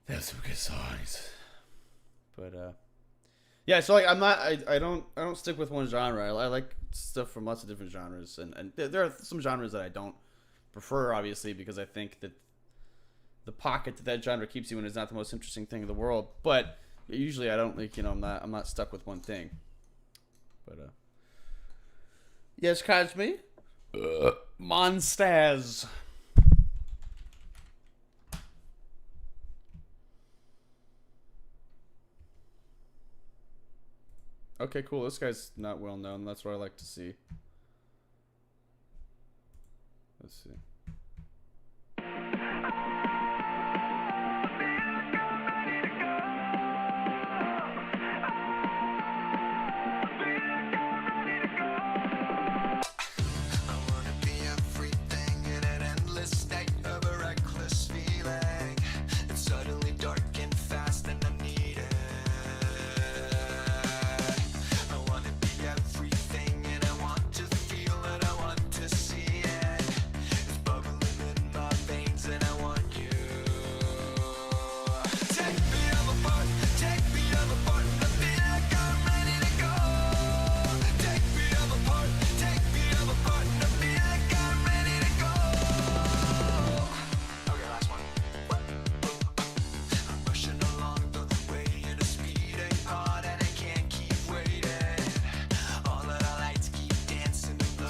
Speaker 1: They have some good songs. But yeah. So like I don't stick with one genre. I like stuff from lots of different genres, and there are some genres that I don't prefer, obviously, because I think that the pocket that genre keeps you in is not the most interesting thing in the world. But usually I don't like, I'm not stuck with one thing. But yes, Cosme. Monsters. Okay, cool. This guy's not well known. That's what I like to see. Let's see.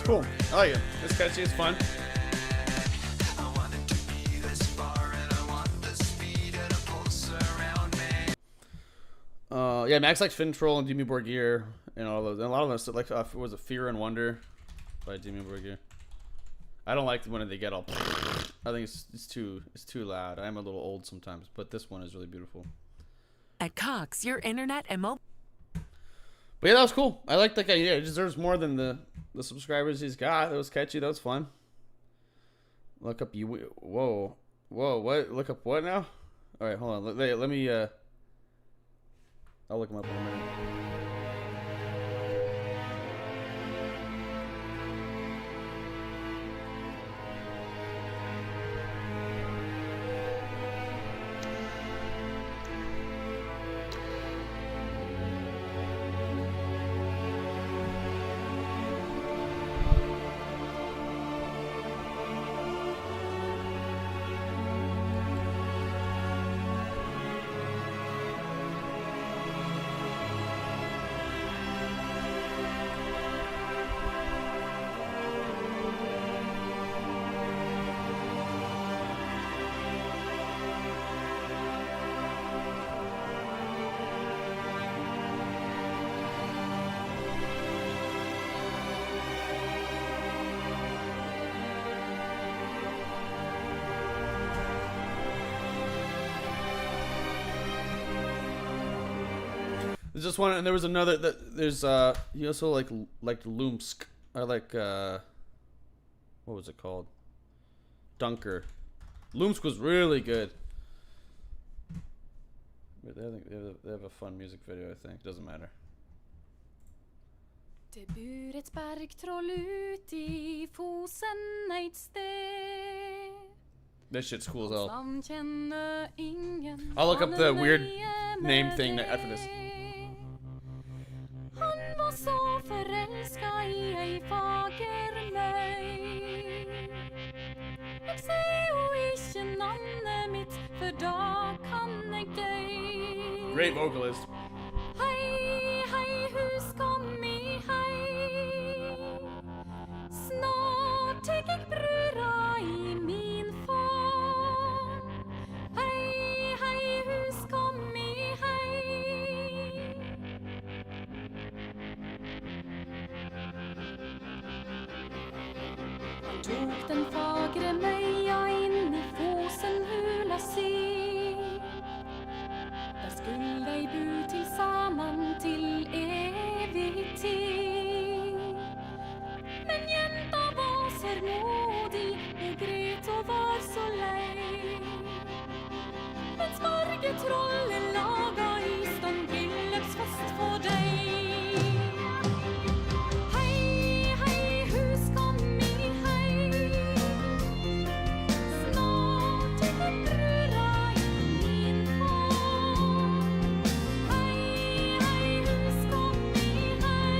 Speaker 1: cool. I like it. It's catchy. It's fun. Yeah, Max likes Fin Troll and Demi Borgir and all those. And a lot of them like was it Fear and Wonder by Demi Borgir. I don't like when they get all. I think it's too loud. I'm a little old sometimes, but this one is really beautiful.
Speaker 10: At Cox, your internet and mobile.
Speaker 1: But yeah, that was cool. I like that guy. Yeah, he deserves more than the subscribers he's got. That was catchy. That was fun. Look up you. Whoa. What? Look up what now? All right, hold on. Let me. I'll look him up in a minute. There's just one, and there was another. There's he also liked Lumsk. I like what was it called? Dunker. Lumsk was really good. They have a fun music video. I think doesn't matter.
Speaker 11: Det bor ett bergtroll ut I Fosen ett sted.
Speaker 1: This shit's cool as hell.
Speaker 11: Han känner ingen.
Speaker 1: I'll look up the weird name thing after this.
Speaker 11: Han var så förälskad I ei fager møy. Jeg ser jo ikke navnet mitt, for da kan jeg dø.
Speaker 1: Great vocalist.
Speaker 11: Hei, hei, husk om I hei. Snart tek jeg brura I min favn. Hei, hei, husk om I hei. Han tok den fagre møya inn I Fosenhula si. Der skulle de bo til sammen til evig tid. Men jenta var sørmodig og gret og var så lei. Mens Margetrollet laga I stand bryllupsfest for deg. Hei, hei, husk om I hei. Snart tek jeg brura I min favn. Hei, hei, husk om I hei.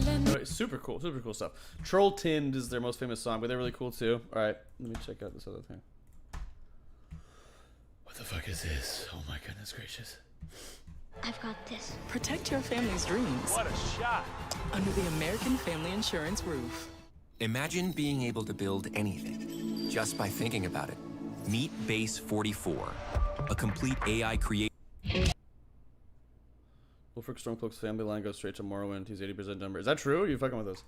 Speaker 1: Anyway, super cool stuff. Troll Tinned is their most famous song, but they're really cool too. All right, let me check out this other thing. What the fuck is this? Oh my goodness gracious.
Speaker 12: I've got this.
Speaker 10: Protect your family's dreams.
Speaker 9: What a shot!
Speaker 10: Under the American Family Insurance roof.
Speaker 2: Imagine being able to build anything just by thinking about it. Meet Base 44, a complete AI creation.
Speaker 1: Wolfric Stormcloak's family line goes straight to Morrowind. He's 80% number. Is that true? Or are you fucking with us?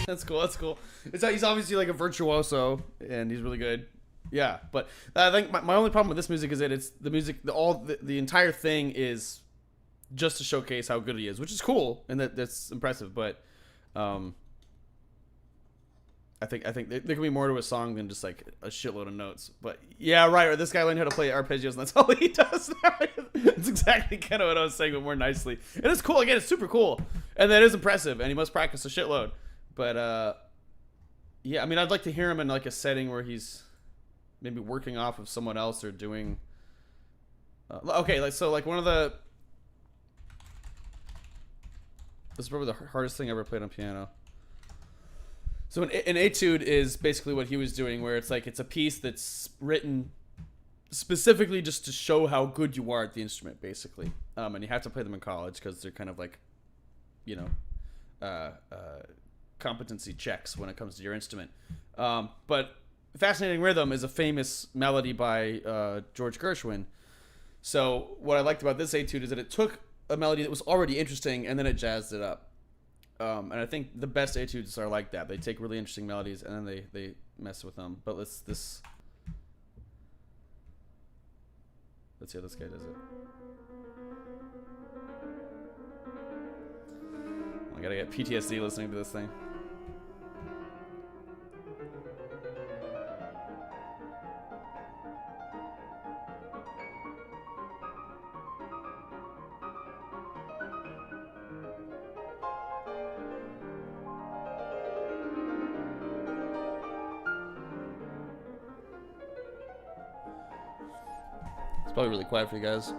Speaker 1: That's cool. That's cool. He's obviously like a virtuoso, and he's really good. Yeah, but I think my only problem with this music is that it's the music. The entire thing is just to showcase how good he is, which is cool and that's impressive. But I think there can be more to a song than just like a shitload of notes. But yeah, right. This guy learned how to play arpeggios, and that's all he does now. It's exactly kind of what I was saying, but more nicely. And it's cool. Again, it's super cool, and that is impressive. And he must practice a shitload. But yeah, I mean, I'd like to hear him in like a setting where he's maybe working off of someone else or doing. Okay, like one of the. This is probably the hardest thing I ever played on piano. So an etude is basically what he was doing, where it's like it's a piece that's written specifically just to show how good you are at the instrument, basically. And you have to play them in college because they're kind of like, competency checks when it comes to your instrument. But Fascinating Rhythm is a famous melody by George Gershwin. So what I liked about this etude is that it took a melody that was already interesting and then it jazzed it up. And I think the best etudes are like that. They take really interesting melodies and then they mess with them. But let's see how this guy does it. I gotta get PTSD listening to this thing. It's probably really quiet for you guys.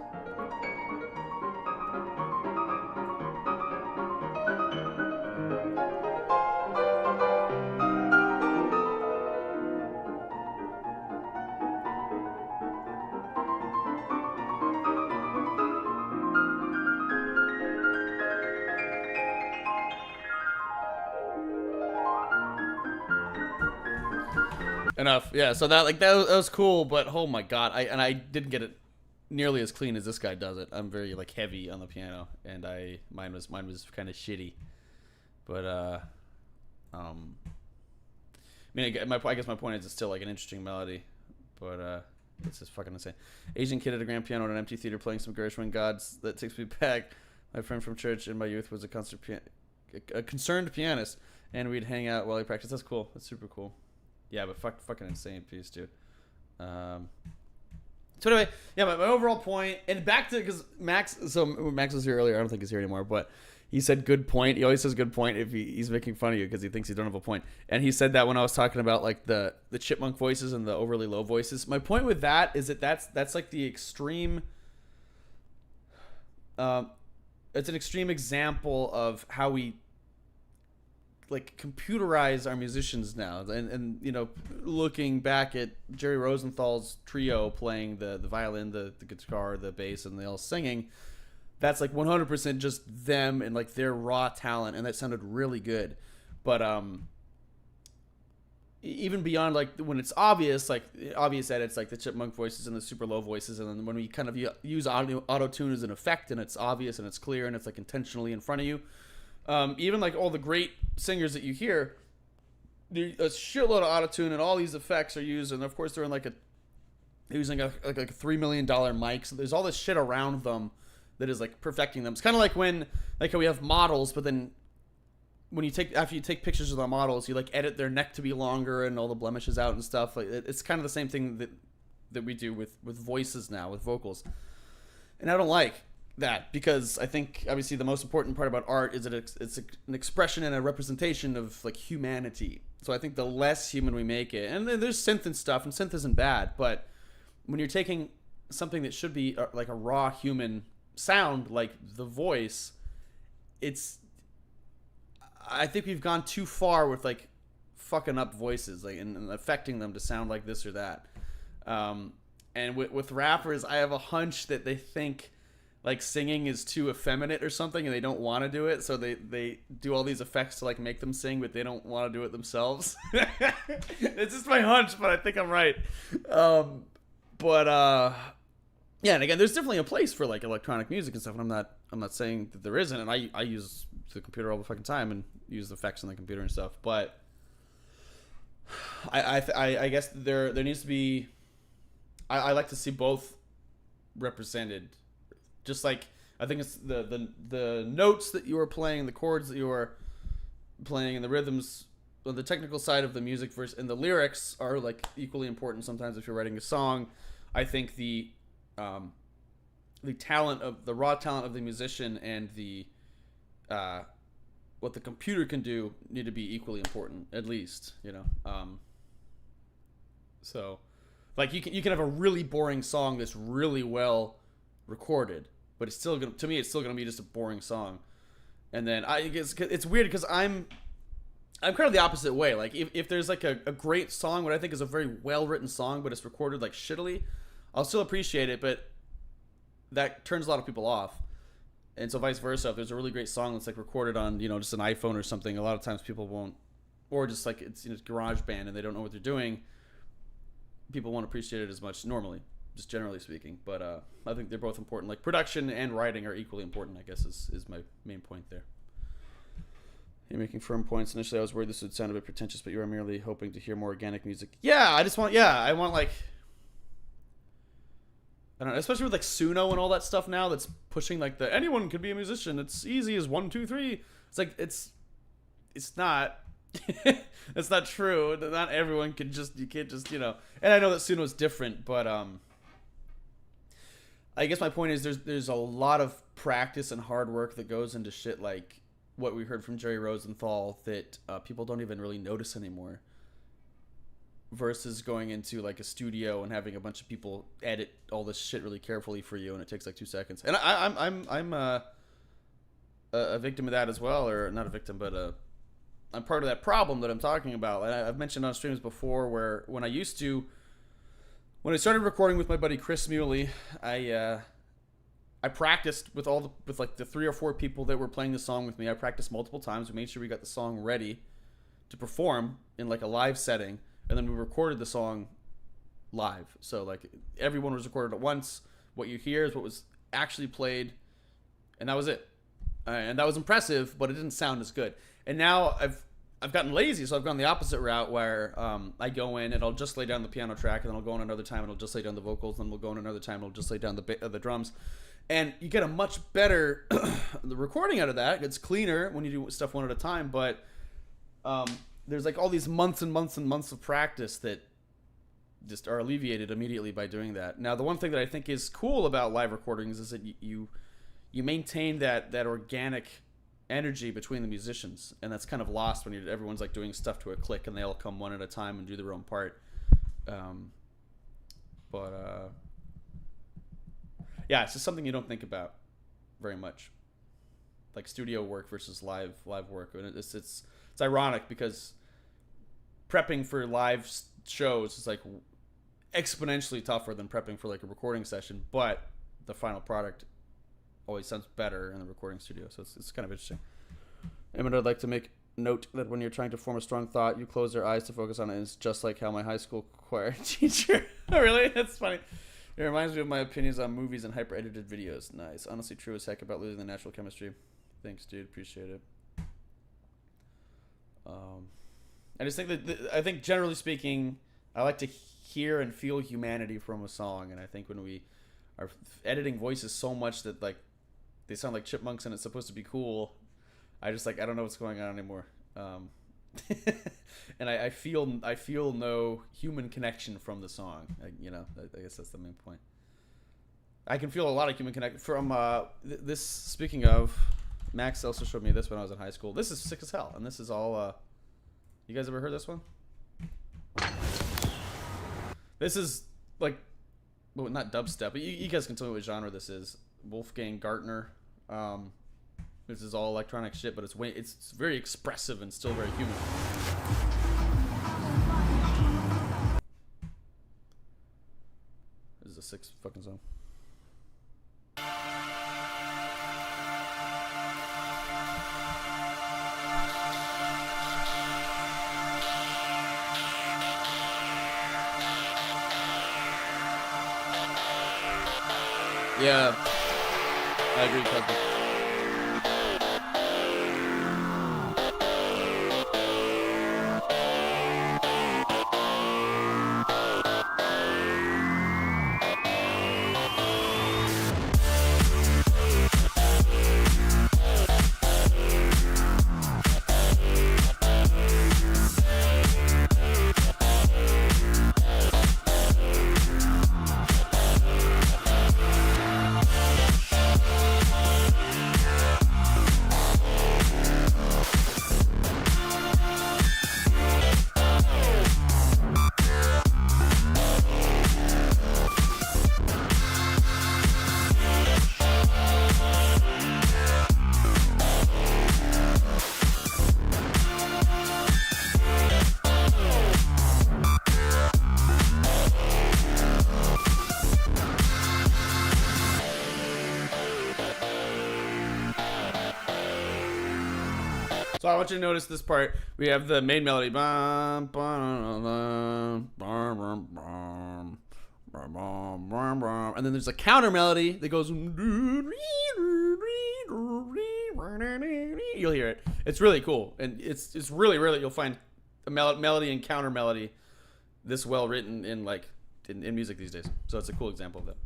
Speaker 1: Enough. Yeah, so that was cool, but oh my god, I didn't get it nearly as clean as this guy does it. I'm very like heavy on the piano, and mine was kind of shitty. But I mean, I guess my point is it's still like an interesting melody, but it's just fucking insane. Asian kid at a grand piano at an empty theater playing some Gershwin. Gods that takes me back. My friend from church in my youth was a concerned pianist, and we'd hang out while he practiced. That's cool. That's super cool. Yeah, but fucking insane piece, dude. So anyway, yeah, my overall point, and back to, because Max was here earlier. I don't think he's here anymore, but he said good point. He always says good point if he's making fun of you because he thinks you don't have a point. And he said that when I was talking about like the chipmunk voices and the overly low voices. My point with that is that that's like the extreme. It's an extreme example of how we like computerize our musicians now, and looking back at Jerry Rosenthal's trio playing the violin, the guitar, the bass, and they all singing, that's like 100% just them and like their raw talent, and that sounded really good. But even beyond like when it's obvious edits like the chipmunk voices and the super low voices, and then when we kind of use auto-tune as an effect and it's obvious and it's clear and it's like intentionally in front of you. Even like all the great singers that you hear, a shitload of autotune and all these effects are used, and of course they're in using a $3 million mic, so there's all this shit around them that is like perfecting them. It's kind of like when how we have models, but then when after you take pictures of the models, you like edit their neck to be longer and all the blemishes out and stuff. Like it's kind of the same thing that we do with voices now, with vocals, and I don't like that, because I think obviously the most important part about art is that it's an expression and a representation of like humanity. So I think the less human we make it, and then there's synth and stuff, and synth isn't bad, but when you're taking something that should be like a raw human sound, like the voice, I think we've gone too far with like fucking up voices, like and affecting them to sound like this or that. And with rappers, I have a hunch that they think like singing is too effeminate or something, and they don't want to do it, so they do all these effects to like make them sing, but they don't want to do it themselves. It's just my hunch, but I think I'm right. But Yeah, and again, there's definitely a place for like electronic music and stuff, and I'm not saying that there isn't, and I use the computer all the fucking time and use the effects on the computer and stuff, but I guess there needs to be. I like to see both represented, just like I think it's the notes that you are playing, the chords that you are playing, and the rhythms on the technical side of the music versus and the lyrics are like equally important sometimes if you're writing a song. I think the talent of the raw talent of the musician and the what the computer can do need to be equally important, at least, you know. So like you can have a really boring song that's really well recorded, but it's still gonna, to me, it's still gonna be just a boring song. And then I guess it's weird because I'm kind of the opposite way. Like if there's like a great song, what I think is a very well written song, but it's recorded like shittily, I'll still appreciate it, but that turns a lot of people off. And so vice versa, if there's a really great song that's like recorded on, you know, just an iPhone or something, a lot of times people won't, or just like it's, you know, GarageBand and they don't know what they're doing, people won't appreciate it as much normally, just generally speaking. But I think they're both important. Like production and writing are equally important, I guess is my main point there. You're making firm points. Initially I was worried this would sound a bit pretentious, but you are merely hoping to hear more organic music. Yeah, I want like, I don't know, especially with like Suno and all that stuff now that's pushing like the anyone could be a musician. It's easy as 1, 2, 3. It's like it's not it's not true. Not everyone can just, you can't just, you know. And I know that Suno's different, but I guess my point is there's a lot of practice and hard work that goes into shit like what we heard from Jerry Rosenthal that people don't even really notice anymore. Versus going into like a studio and having a bunch of people edit all this shit really carefully for you, and it takes like 2 seconds. And I'm a victim of that as well, or not a victim, but I'm part of that problem that I'm talking about. And I've mentioned on streams before where when I started recording with my buddy Chris Muley, I practiced with like the 3 or 4 people that were playing the song with me. I practiced multiple times. We made sure we got the song ready to perform in like a live setting. And then we recorded the song live. So like everyone was recorded at once. What you hear is what was actually played, and that was it. And that was impressive, but it didn't sound as good. And now I've gotten lazy, so I've gone the opposite route where I go in and I'll just lay down the piano track, and then I'll go in another time and I'll just lay down the vocals, and then we'll go in another time and I'll just lay down the drums. And you get a much better the recording out of that. It's cleaner when you do stuff one at a time, but there's like all these months and months and months of practice that just are alleviated immediately by doing that. Now, the one thing that I think is cool about live recordings is that you maintain that organic energy between the musicians, and that's kind of lost when everyone's like doing stuff to a click and they all come one at a time and do their own part. Yeah, it's just something you don't think about very much, like studio work versus live work. And it's ironic because prepping for live shows is like exponentially tougher than prepping for like a recording session, but the final product always sounds better in the recording studio. So it's kind of interesting. And I'd like to make note that when you're trying to form a strong thought, you close your eyes to focus on it. It's just like how my high school choir teacher. Really? That's funny. It reminds me of my opinions on movies and hyper edited videos. Nice. Honestly true as heck about losing the natural chemistry. Thanks, dude. Appreciate it. I just think that I think generally speaking, I like to hear and feel humanity from a song, and I think when we are editing voices so much that like they sound like chipmunks and it's supposed to be cool, I don't know what's going on anymore. And I feel no human connection from the song. I guess that's the main point. I can feel a lot of human connection from this. Speaking of, Max also showed me this when I was in high school. This is sick as hell, and this is all. You guys ever heard this one? This is like, well, not dubstep, but you guys can tell me what genre this is. Wolfgang Gartner. This is all electronic shit, but it's very expressive and still very human. This is a sick fucking song. Yeah, I agree, cousin. So I want you to notice this part. We have the main melody. Bum, bum, bum, bum, bum, bum, bum, bum, bum, bum. And then there's a counter melody that goes. You'll hear it. It's really cool. And it's really, you'll find a melody and counter melody this well written in like in music these days. So it's a cool example of that.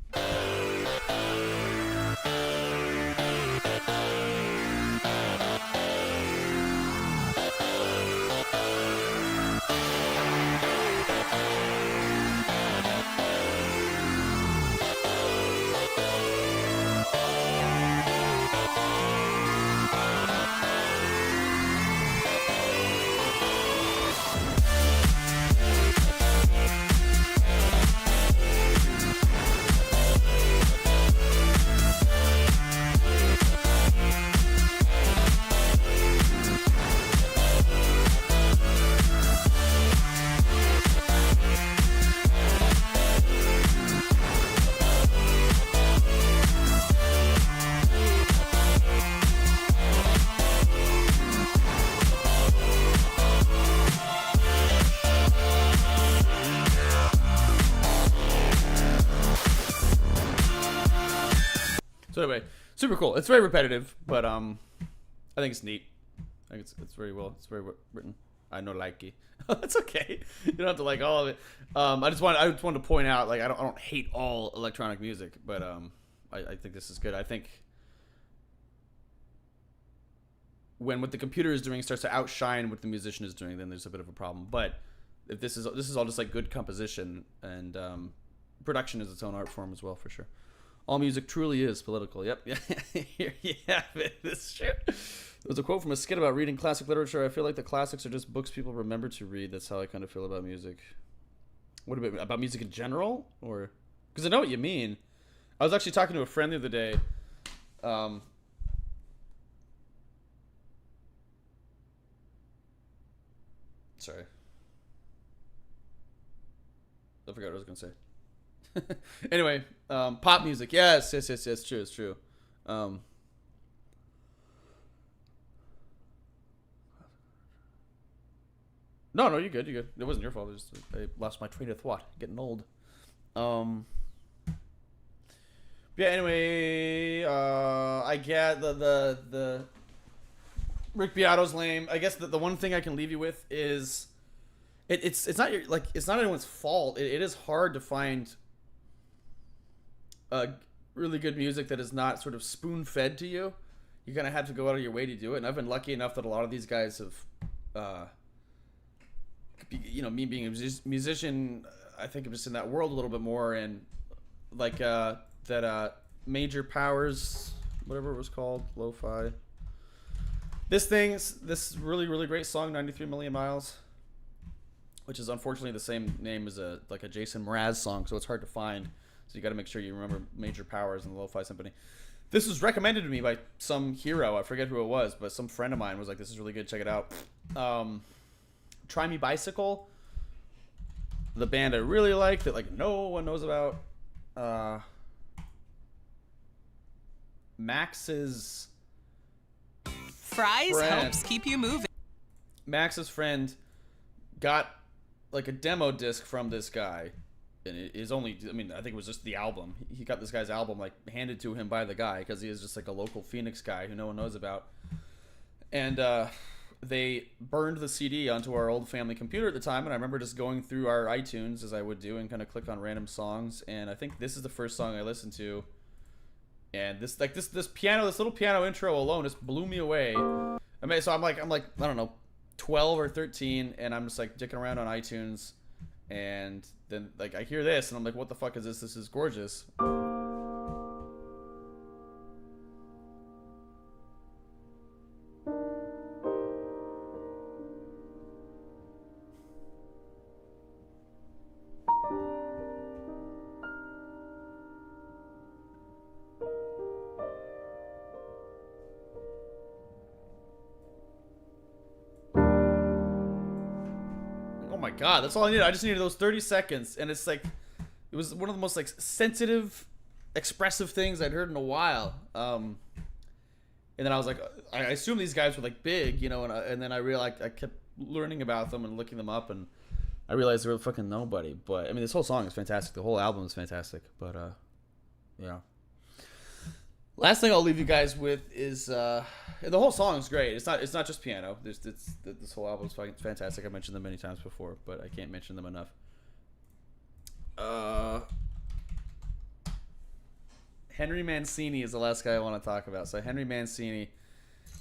Speaker 1: So anyway, super cool. It's very repetitive, but I think it's neat. I think it's very well. It's very written. I know like it. That's okay. You don't have to like all of it. I just wanted to point out, like, I don't hate all electronic music, but I think this is good. I think when what the computer is doing starts to outshine what the musician is doing, then there's a bit of a problem. But if this is all just like good composition, and production is its own art form as well, for sure. All music truly is political. Yep. Here you have it. This shit. There's a quote from a skit about reading classic literature. I feel like the classics are just books people remember to read. That's how I kind of feel about music. What about music in general? Or because I know what you mean. I was actually talking to a friend the other day. Sorry. I forgot what I was going to say. Anyway, pop music. Yes, true, it's true. No, you're good. It wasn't your fault. I lost my train of thought. Getting old. Yeah. Anyway, I get the Rick Beato's lame. I guess the one thing I can leave you with is it's not it's not anyone's fault. It is hard to find really good music that is not sort of spoon-fed to you. You kind of have to go out of your way to do it. And I've been lucky enough that a lot of these guys have, me being a musician, I think I'm just in that world a little bit more. And like that Major Powers, whatever it was called, Lo-Fi. This really, really great song, 93 Million Miles, which is unfortunately the same name as a Jason Mraz song, so it's hard to find. So you got to make sure you remember Major Powers and the Lo-Fi Symphony. This was recommended to me by some hero. I forget who it was, but some friend of mine was like, this is really good. Check it out. Try Me Bicycle. The band I really like that like no one knows about. Max's
Speaker 13: Fries
Speaker 1: friend.
Speaker 13: helps keep you moving.
Speaker 1: Max's friend got like a demo disc from this guy and it is only, I mean, I think it was just the album. He got this guy's album like handed to him by the guy because he is just like a local Phoenix guy who no one knows about. And they burned the CD onto our old family computer at the time, and I remember just going through our iTunes as I would do and kind of click on random songs, and I think this is the first song I listened to. And this piano, this little piano intro alone just blew me away. I mean, so I'm like, I don't know, 12 or 13, and I'm just like dicking around on iTunes, and then like I hear this, and I'm like, what the fuck is this? This is gorgeous. God, that's all I needed. I just needed those 30 seconds, and it's like, it was one of the most like sensitive, expressive things I'd heard in a while. And then I was like, I assume these guys were like big, you know, and then I realized I kept learning about them and looking them up, and I realized they were fucking nobody. But I mean, this whole song is fantastic. The whole album is fantastic. But yeah. Last thing I'll leave you guys with is the whole song is great. It's not just piano. This whole album is fucking fantastic. I mentioned them many times before, but I can't mention them enough. Henry Mancini is the last guy I want to talk about. So Henry Mancini,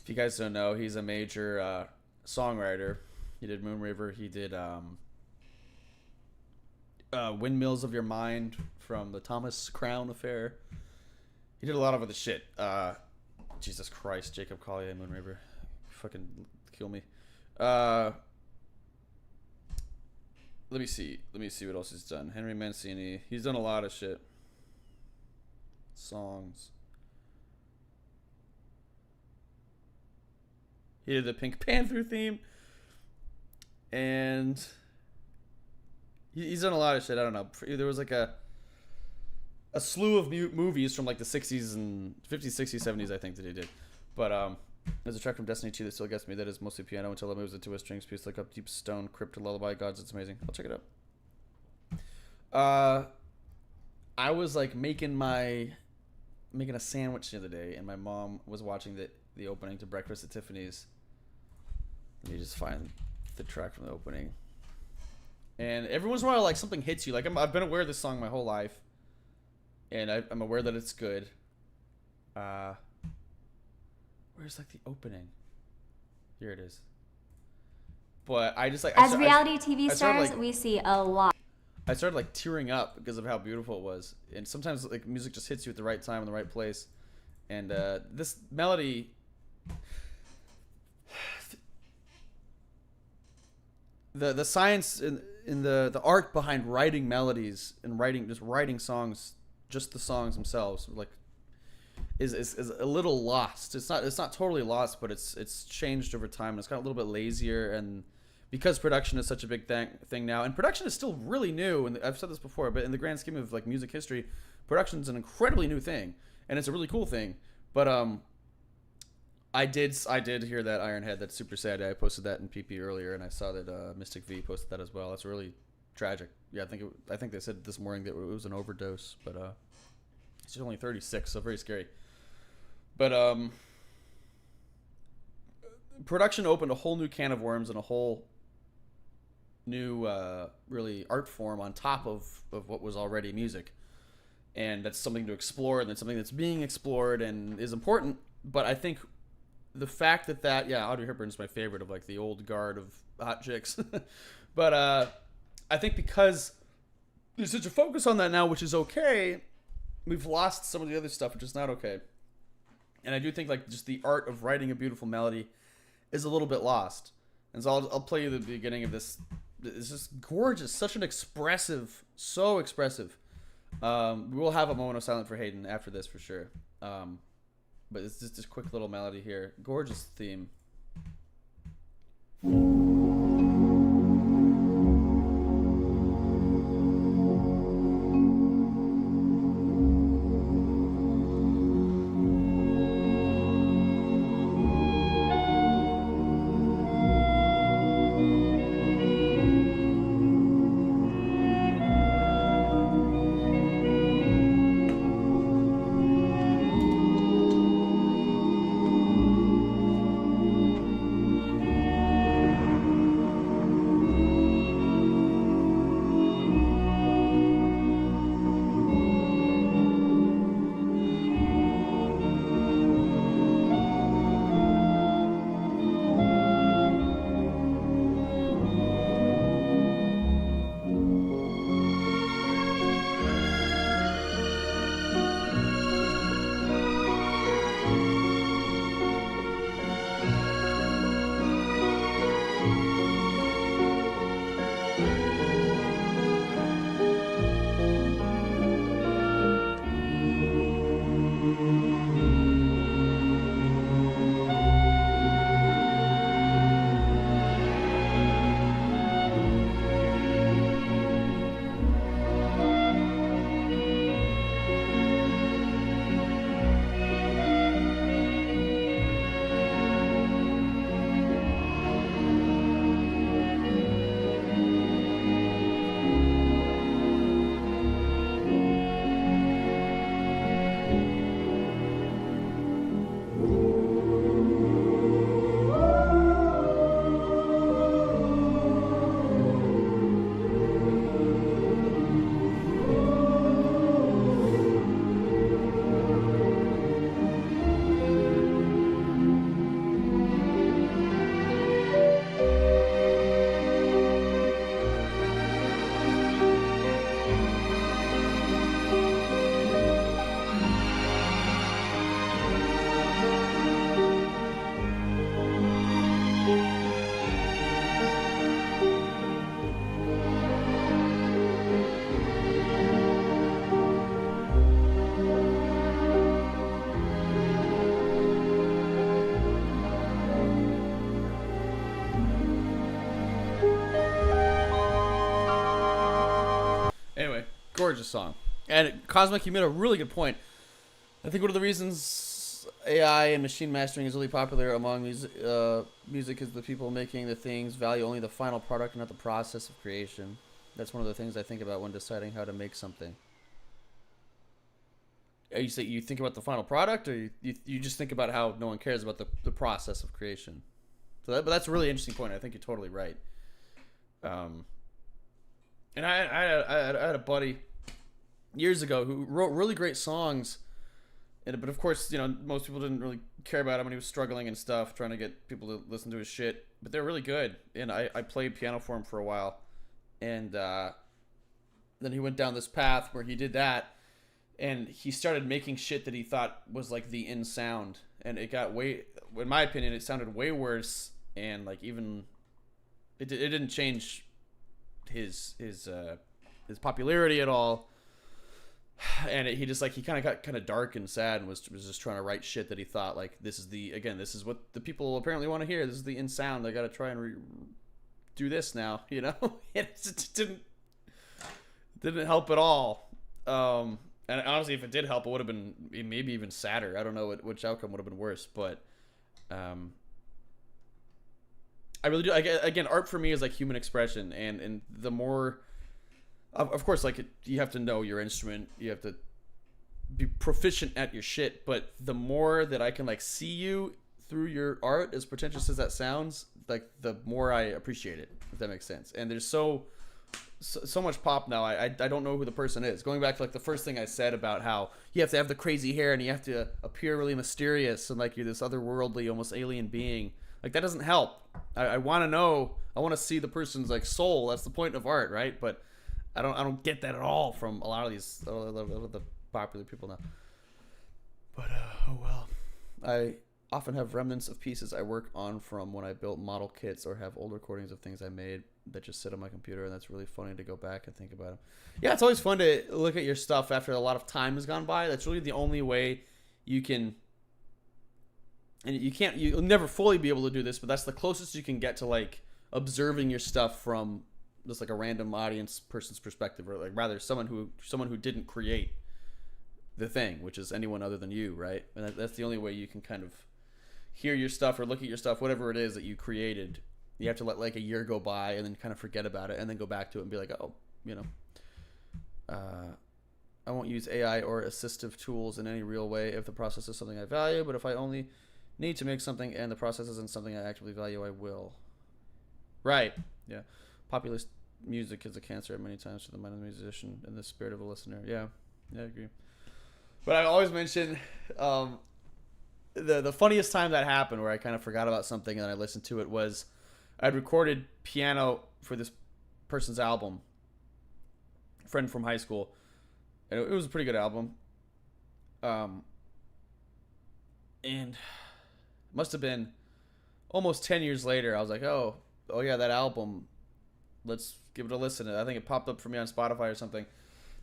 Speaker 1: if you guys don't know, he's a major songwriter. He did Moon River. He did Windmills of Your Mind from the Thomas Crown Affair. He did a lot of other shit. Jesus Christ, Jacob Collier, Moon River. Fucking kill me. Let me see what else he's done. Henry Mancini. He's done a lot of shit. Songs. He did the Pink Panther theme. And he's done a lot of shit. I don't know. There was like a slew of movies from like the 60s and 50s, 60s, 70s, I think that he did. But there's a track from Destiny 2 that still gets me. That is mostly piano until it moves into a strings piece. Look up Deep Stone, Crypt, Lullaby Gods. It's amazing. I'll check it out. I was like making a sandwich the other day, and my mom was watching the opening to Breakfast at Tiffany's. Let me just find the track from the opening. And every once in a while, like something hits you. Like I've been aware of this song my whole life. And I'm aware that it's good. Where's like the opening? Here it is. But I just like
Speaker 14: as reality TV stars, we see a lot.
Speaker 1: I started like tearing up because of how beautiful it was. And sometimes like music just hits you at the right time in the right place. And this melody, the science in the art behind writing melodies and writing songs. Just the songs themselves, like, is a little lost. It's not totally lost, but it's changed over time. And it's got a little bit lazier, and because production is such a big thing now, and production is still really new. And I've said this before, but in the grand scheme of like music history, production is an incredibly new thing, and it's a really cool thing. But I did hear that Ironhead. That's super sad. I posted that in PP earlier, and I saw that Mystic V posted that as well. That's really tragic. Yeah, I think they said this morning that it was an overdose, but he's only 36, so very scary. But production opened a whole new can of worms and a whole new really art form on top of what was already music, and that's something to explore, and that's something that's being explored and is important. But I think the fact that Audrey Hepburn's my favorite of like the old guard of hot chicks, but I think because there's such a focus on that now, which is okay, we've lost some of the other stuff, which is not okay. And I do think like just the art of writing a beautiful melody is a little bit lost. And so I'll play you the beginning of this. It's just gorgeous, such an so expressive. We will have a moment of silence for Hayden after this for sure. But it's just this quick little melody here. Gorgeous theme. gorgeous song. And Cosmic, you made a really good point. I think one of the reasons AI and machine mastering is really popular among music is the people making the things value only the final product, not the process of creation. That's one of the things I think about when deciding how to make something. You say you think about the final product, or you just think about how no one cares about the process of creation. But that's a really interesting point. I think you're totally right. And I had a buddy years ago who wrote really great songs, but of course, most people didn't really care about him when he was struggling and stuff, trying to get people to listen to his shit. But they're really good, and I played piano for him for a while, and then he went down this path where he did that, and he started making shit that he thought was like the in sound, and it got in my opinion, it sounded way worse, and like even it didn't change his popularity at all. And he kind of got kind of dark and sad, and was just trying to write shit that he thought like, this is what the people apparently want to hear. This is the in sound. I got to try and do this now, It didn't help at all. And honestly, if it did help, it would have been maybe even sadder. I don't know which outcome would have been worse, but I really do. Again, art for me is like human expression, and the more, of course, like you have to know your instrument, you have to be proficient at your shit. But the more that I can like see you through your art, as pretentious as that sounds, like the more I appreciate it. If that makes sense. And there's so much pop now. I don't know who the person is. Going back to like the first thing I said about how you have to have the crazy hair and you have to appear really mysterious and like you're this otherworldly, almost alien being. Like that doesn't help. I want to know. I want to see the person's like soul. That's the point of art, right? But I don't get that at all from a lot of the popular people now. But oh well. I often have remnants of pieces I work on from when I built model kits, or have old recordings of things I made that just sit on my computer, and that's really funny to go back and think about them. Yeah, it's always fun to look at your stuff after a lot of time has gone by. That's really the only way you can, and you'll never fully be able to do this, but that's the closest you can get to like observing your stuff from just like a random audience person's perspective, or like rather someone who didn't create the thing, which is anyone other than you, right? And that's the only way you can kind of hear your stuff or look at your stuff, whatever it is that you created. You have to let like a year go by and then kind of forget about it, and then go back to it and be like, oh, I won't use AI or assistive tools in any real way if the process is something I value, but if I only need to make something and the process isn't something I actively value, I will. Right. Yeah. Populist music is a cancer many times to the mind of the musician and the spirit of a listener. Yeah. Yeah, I agree. But I always mention the funniest time that happened where I kind of forgot about something and I listened to it was I'd recorded piano for this person's album, a friend from high school, and it was a pretty good album. And it must have been almost 10 years later. I was like, oh yeah, that album. Let's give it a listen. I think it popped up for me on Spotify or something.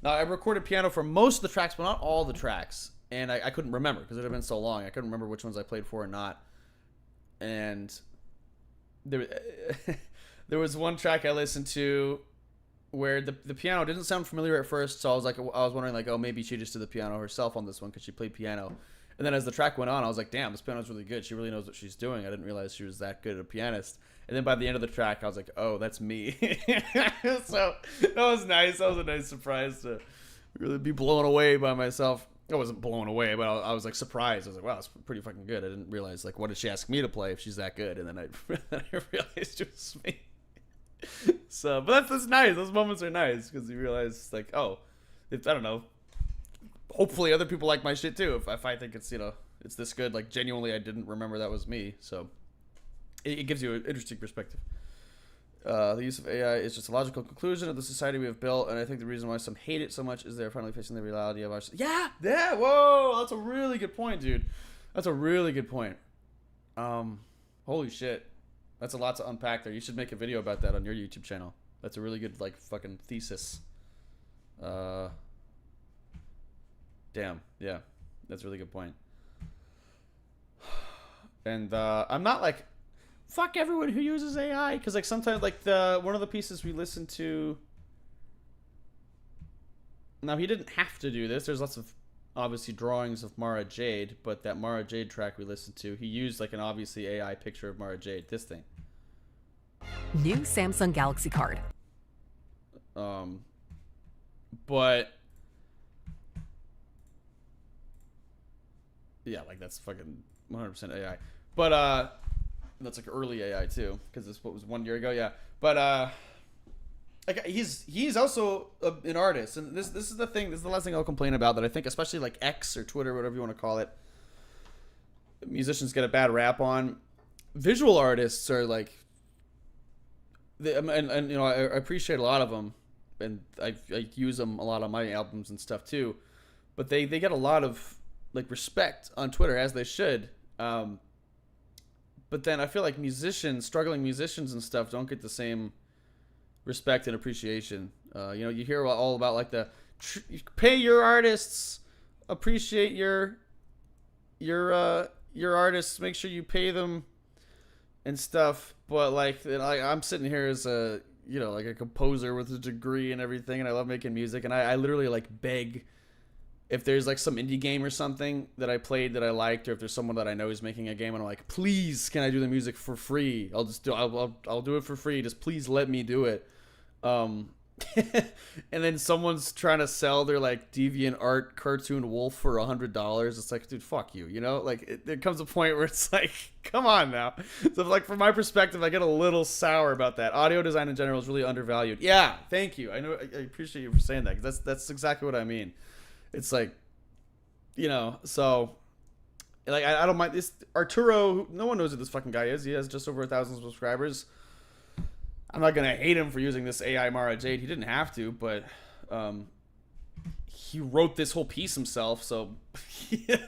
Speaker 1: Now, I recorded piano for most of the tracks, but not all the tracks. And I couldn't remember because it had been so long. I couldn't remember which ones I played for or not. And there was one track I listened to where the piano didn't sound familiar at first. So I was wondering like, oh, maybe she just did the piano herself on this one because she played piano. And then as the track went on, I was like, damn, this piano's really good. She really knows what she's doing. I didn't realize she was that good at a pianist. And then by the end of the track, I was like, oh, that's me. So that was nice. That was a nice surprise to really be blown away by myself. I wasn't blown away, but I was like surprised. I was like, wow, that's pretty fucking good. I didn't realize, like, what did she ask me to play if she's that good? And then I realized it was me. So, but that's nice. Those moments are nice because you realize, like, oh, I don't know. Hopefully other people like my shit too. If I think it's, it's this good, like genuinely I didn't remember that was me. So it gives you an interesting perspective. The use of AI is just a logical conclusion of the society we have built, and I think the reason why some hate it so much is they're finally facing the reality of our... Yeah! Whoa! That's a really good point, dude. That's a really good point. Holy shit. That's a lot to unpack there. You should make a video about that on your YouTube channel. That's a really good, like, fucking thesis. Damn. Yeah. That's a really good point. And I'm not like... fuck everyone who uses AI, because like sometimes like one of the pieces we listened to Now, he didn't have to do this. There's lots of, obviously, drawings of Mara Jade, but that Mara Jade track we listened to, he used, like, an obviously AI picture of Mara Jade. This thing.
Speaker 15: New Samsung Galaxy Card.
Speaker 1: But... yeah, like, that's fucking 100% AI. But, that's, like, early AI, too, because this what was 1 year ago, yeah. But, like, he's also an artist, and this is the thing. This is the last thing I'll complain about. That I think, especially like X or Twitter, whatever you want to call it, musicians get a bad rap on. Visual artists are like, and you know, I appreciate a lot of them, and I use them a lot on my albums and stuff too. But they get a lot of like respect on Twitter, as they should. But then I feel like struggling musicians and stuff don't get the same respect and appreciation. You know, you hear all about like pay your artists, appreciate your artists, make sure you pay them and stuff. But like I'm sitting here as a, you know, like a composer with a degree and everything, and I love making music, and I literally like beg if there's like some indie game or something that I played that I liked, or if there's someone that I know is making a game and I'm like, please, can I do the music for free? I'll do it for free. Just please let me do it. And then someone's trying to sell their like deviant art cartoon wolf for $100. It's like, dude, fuck you. You know, like there comes a point where it's like, come on now. So like from my perspective, I get a little sour about that. Audio design in general is really undervalued. Yeah, thank you. I know. I appreciate you for saying that, because that's exactly what I mean. It's like, you know, so like I don't mind this Arturo. No one knows who this fucking guy is. He has just over 1,000 subscribers. I'm not gonna hate him for using this AI Mara Jade. He didn't have to, but he wrote this whole piece himself, so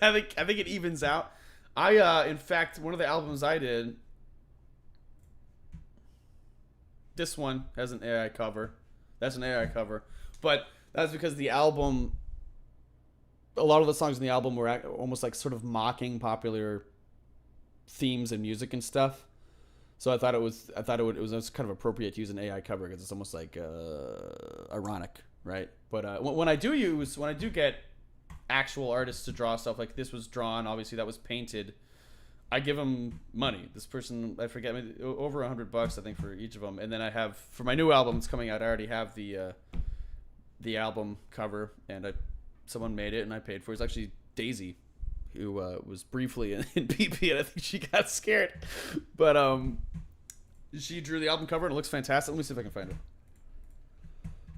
Speaker 1: I think it evens out. In fact, one of the albums I did, this one has an AI cover. That's an AI cover, but that's because the album. A lot of the songs in the album were almost like sort of mocking popular themes and music and stuff. So I thought it was kind of appropriate to use an AI cover, because it's almost like ironic, right? But when I do get actual artists to draw stuff, like this was drawn, obviously that was painted, I give them money. This person, I forget, over $100 I think for each of them. And then I have, for my new album that's coming out, I already have the album cover, and someone made it and I paid for it. It's actually Daisy, who was briefly in PP, and I think she got scared. But she drew the album cover and it looks fantastic. Let me see if I can find it.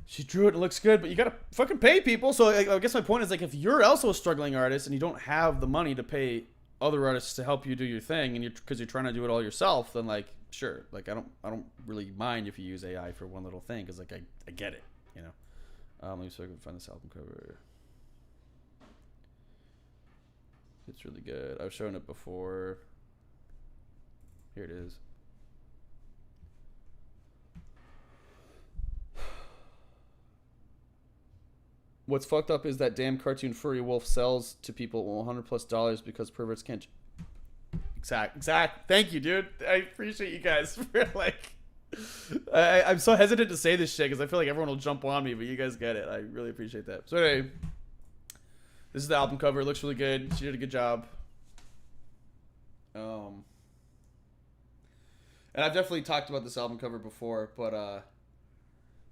Speaker 1: She drew it and it looks good, but you gotta fucking pay people. So I guess my point is, like, if you're also a struggling artist and you don't have the money to pay other artists to help you do your thing, and because you're trying to do it all yourself, then like, sure, like I don't really mind if you use AI for one little thing, because like I get it, you know. Let me see if I can find this album cover. It's really good. I've shown it before. Here it is. What's fucked up is that damn cartoon furry wolf sells to people $100+ because perverts can't. Exact. Thank you, dude. I appreciate you guys for like. I'm so hesitant to say this shit because I feel like everyone will jump on me, but you guys get it. I really appreciate that. So anyway, this is the album cover. It looks really good. She did a good job. And I've definitely talked about this album cover before, but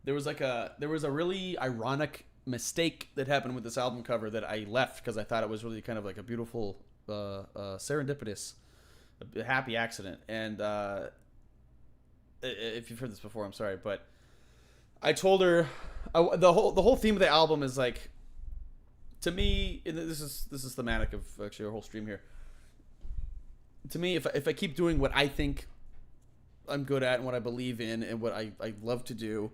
Speaker 1: there was a really ironic mistake that happened with this album cover that I left because I thought it was really kind of like a beautiful serendipitous, a happy accident. And if you've heard this before, I'm sorry, but I told her the whole theme of the album is like, to me, and this is thematic of actually our whole stream here. To me, if I keep doing what I think I'm good at and what I believe in and what I love to do,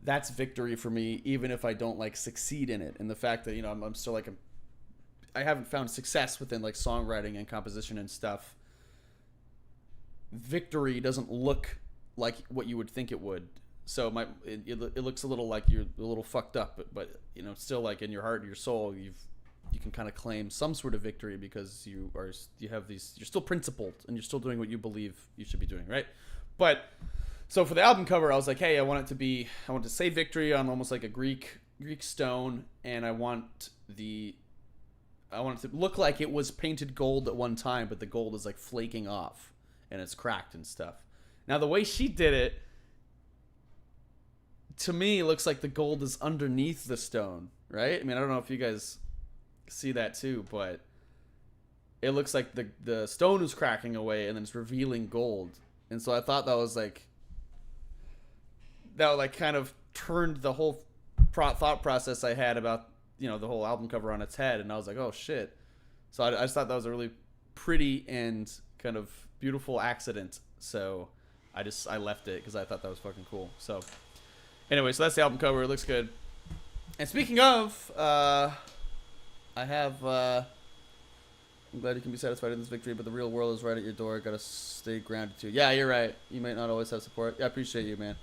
Speaker 1: that's victory for me, even if I don't like succeed in it. And the fact that, you know, I'm still like I haven't found success within like songwriting and composition and stuff. Victory doesn't look like what you would think it would. So it looks a little like you're a little fucked up, but you know, still like in your heart and your soul, you can kind of claim some sort of victory because you have these, you're still principled and you're still doing what you believe you should be doing, right? But so for the album cover, I was like, hey, I want to say victory on almost like a Greek Greek stone, and I want it to look like it was painted gold at one time, but the gold is like flaking off and it's cracked and stuff. Now the way she did it, to me, looks like the gold is underneath the stone, right? I mean, I don't know if you guys see that too, but it looks like the stone is cracking away and then it's revealing gold. And so I thought that was like, kind of turned the whole thought process I had about, the whole album cover on its head. And I was like, oh shit. So I just thought that was a really pretty and kind of beautiful accident. So I left it because I thought that was fucking cool. So anyway, so that's the album cover. It looks good. And speaking of, I have, I'm glad you can be satisfied in this victory, but the real world is right at your door. Gotta stay grounded too. Yeah, you're right. You might not always have support. Yeah, I appreciate you, man.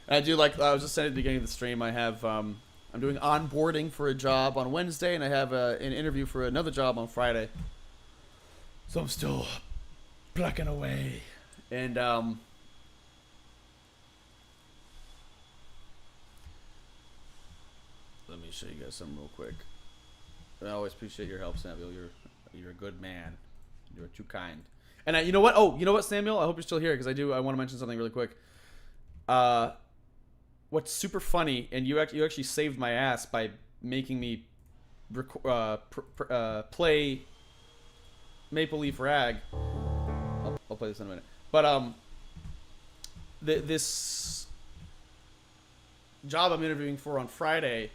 Speaker 1: And I do like, I was just saying at the beginning of the stream, I have, I'm doing onboarding for a job on Wednesday, and I have an interview for another job on Friday. So I'm still plucking away. And, let me show you guys something real quick. I always appreciate your help, Samuel. You're a good man. You're too kind. And you know what? Oh, you know what, Samuel? I hope you're still here because I want to mention something really quick. What's super funny, and you actually saved my ass by making me play Maple Leaf Rag. I'll play this in a minute. But this job I'm interviewing for on Friday,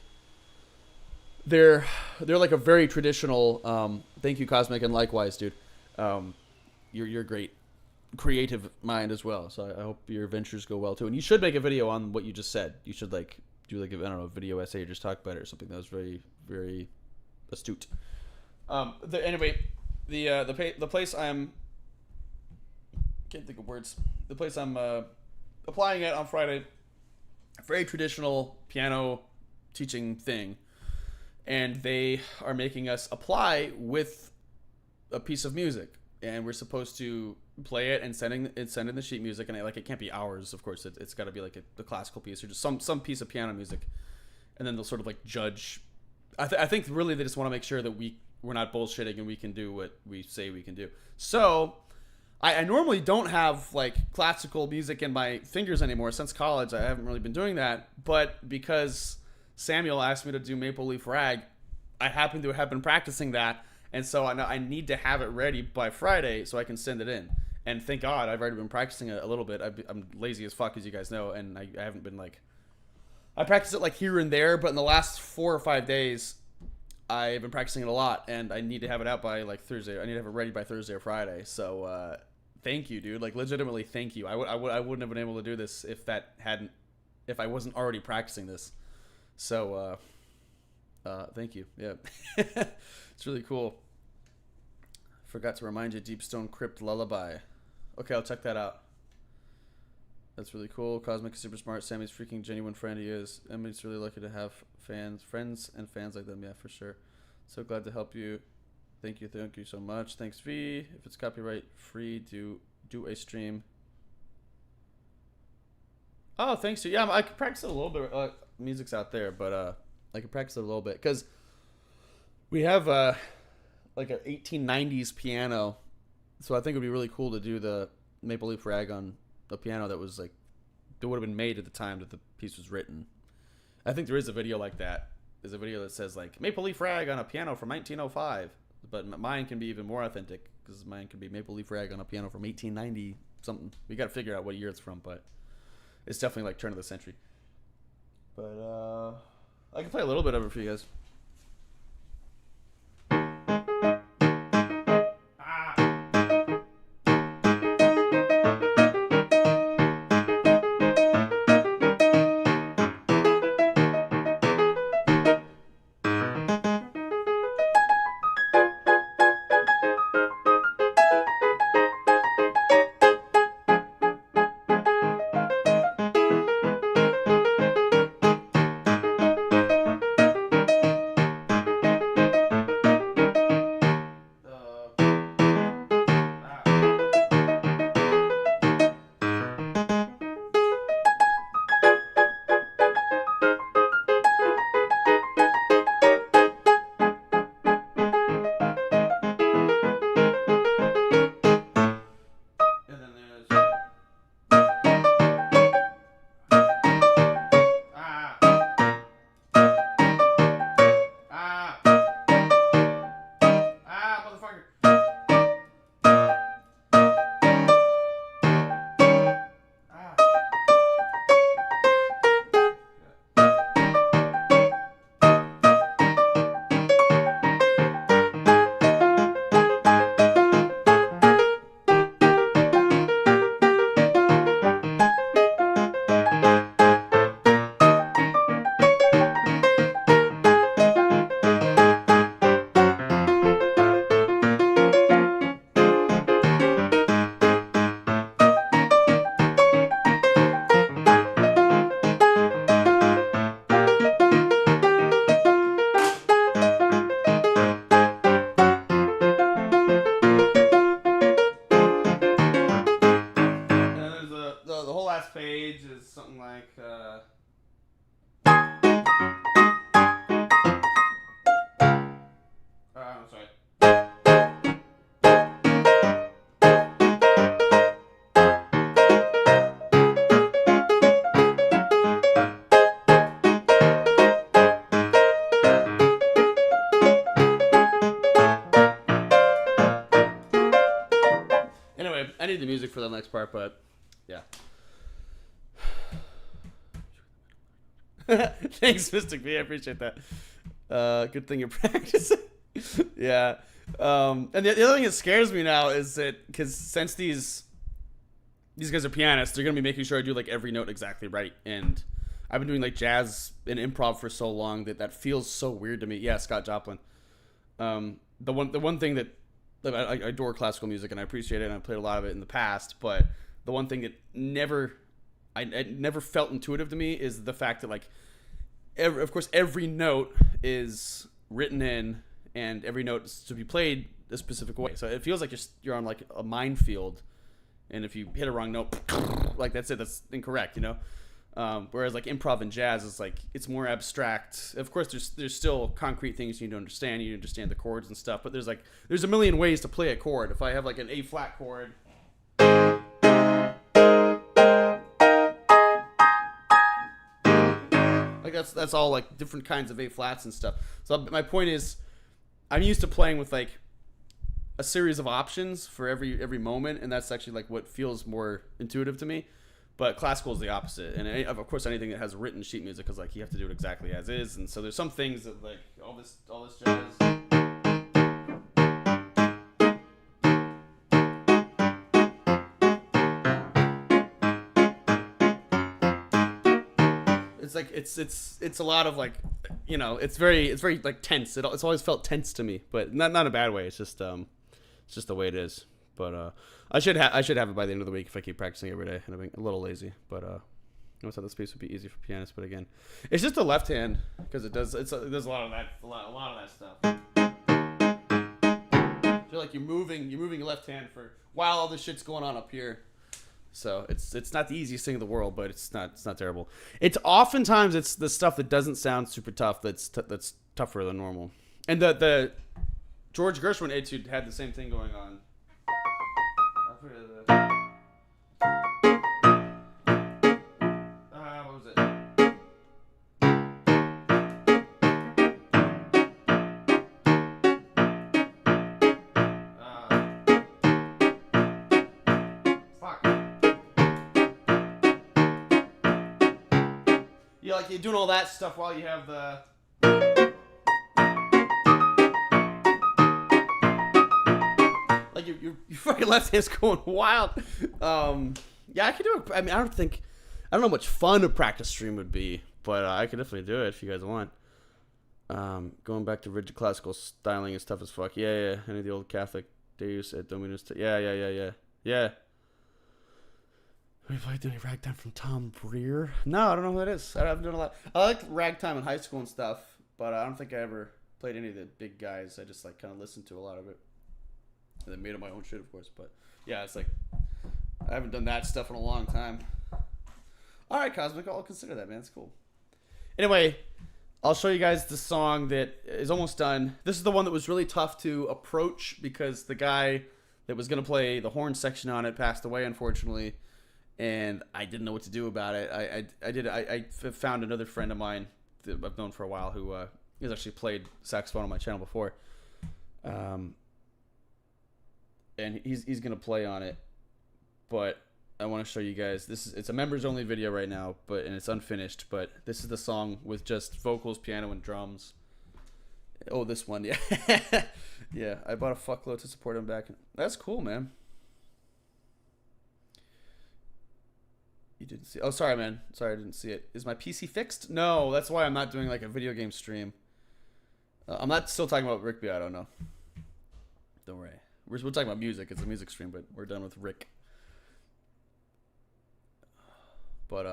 Speaker 1: they're like a very traditional. Thank you, Cosmic, and likewise, dude. You're a great creative mind as well. So I hope your ventures go well too. And you should make a video on what you just said. You should like do like a video essay or just talk about it or something. That was very, very astute. Anyway, the place I'm can't think of words. The place I'm applying at on Friday, very traditional piano teaching thing. And they are making us apply with a piece of music, and we're supposed to play it and send in the sheet music, and it can't be ours, of course. It's got to be like a classical piece or just some piece of piano music, and then they'll sort of like judge. I think really they just want to make sure that we're not bullshitting and we can do what we say we can do. So I normally don't have like classical music in my fingers anymore. Since college, I haven't really been doing that, but because Samuel asked me to do Maple Leaf Rag, I happen to have been practicing that, and so I need to have it ready by Friday so I can send it in. And thank God I've already been practicing it a little bit. I'm lazy as fuck, as you guys know, and I haven't been like... I practice it like here and there, but in the last 4 or 5 days, I've been practicing it a lot, and I need to have it out by like Thursday. I need to have it ready by Thursday or Friday. So thank you, dude. Like legitimately, thank you. I wouldn't have been able to do this if I wasn't already practicing this. So, thank you. Yeah. It's really cool. Forgot to remind you, Deep Stone Crypt Lullaby. Okay, I'll check that out. That's really cool. Cosmic is super smart. Sammy's freaking genuine friend he is. Emmy's really lucky to have friends and fans like them. Yeah, for sure. So glad to help you. Thank you so much. Thanks, V. If it's copyright free, do a stream. Oh, thanks. Yeah, I could practice it a little bit. Music's out there, but I could practice it a little bit because we have like an 1890s piano, so I think it would be really cool to do the Maple Leaf Rag on a piano that was like that would have been made at the time that the piece was written. I think there is a video like that. There's a video that says like Maple Leaf Rag on a piano from 1905, but mine can be even more authentic because mine could be Maple Leaf Rag on a piano from 1890 something. We got to figure out what year it's from, but it's definitely like turn of the century. But I can play a little bit of it for you guys. last page is something like. I'm sorry. Anyway, I need the music for the next part, but yeah. Thanks, Mystic V. I appreciate that. Good thing you're practicing. Yeah. And the other thing that scares me now is that because since these guys are pianists, they're gonna be making sure I do like every note exactly right. And I've been doing like jazz and improv for so long that feels so weird to me. Yeah, Scott Joplin. The one thing that I adore classical music and I appreciate it and I played a lot of it in the past, but the one thing that it never felt intuitive to me is the fact that like of course every note is written in and every note is to be played a specific way. So it feels like you're on like a minefield, and if you hit a wrong note, like that's it, that's incorrect, you know. Whereas like improv and jazz is like it's more abstract. Of course, there's still concrete things you need to understand. You understand the chords and stuff, but there's a million ways to play a chord. If I have like an A flat chord, like that's all like different kinds of A flats and stuff. So my point is, I'm used to playing with like a series of options for every moment, and that's actually like what feels more intuitive to me. But classical is the opposite, and of course anything that has written sheet music is like you have to do it exactly as is, and so there's some things that like all this jazz. It's like it's a lot of like, you know, it's very like tense. It's always felt tense to me, but not in a bad way. It's just the way it is. But I should have it by the end of the week if I keep practicing every day. And I'm being a little lazy, but I thought this piece would be easy for pianists. But again, it's just the left hand because it does a lot of that stuff. I feel like you're moving your left hand for while all this shit's going on up here. So it's not the easiest thing in the world, but it's not terrible. It's oftentimes it's the stuff that doesn't sound super tough that's tougher than normal. And the George Gershwin etude had the same thing going on. What was it? Fuck. Yeah, like you're doing all that stuff while you have the. Like your fucking left hand's going wild. Yeah, I could do it. I mean, I don't know how much fun a practice stream would be, but I could definitely do it if you guys want. Going back to rigid classical styling is tough as fuck. Yeah. Any of the old Catholic Deus et Dominus. Yeah. Have you played any ragtime from Tom Breer? No, I don't know who that is. I haven't done a lot. I liked ragtime in high school and stuff, but I don't think I ever played any of the big guys. I just like kind of listened to a lot of it. And then made up my own shit, of course. But yeah, it's like I haven't done that stuff in a long time. All right, Cosmic, I'll consider that, man. It's cool. Anyway, I'll show you guys the song that is almost done. This is the one that was really tough to approach because the guy that was going to play the horn section on it passed away, unfortunately, and I didn't know what to do about it. I found another friend of mine that I've known for a while who has actually played saxophone on my channel before. And he's gonna play on it, but I want to show you guys. It's a members only video right now, and it's unfinished. But this is the song with just vocals, piano, and drums. Oh, this one, yeah, yeah. I bought a fuckload to support him back. That's cool, man. You didn't see? Oh, sorry, man. Sorry, I didn't see it. Is my PC fixed? No, that's why I'm not doing like a video game stream. I'm not still talking about Rick Beato. No, don't worry. We're talking about music. It's a music stream, but we're done with Rick. But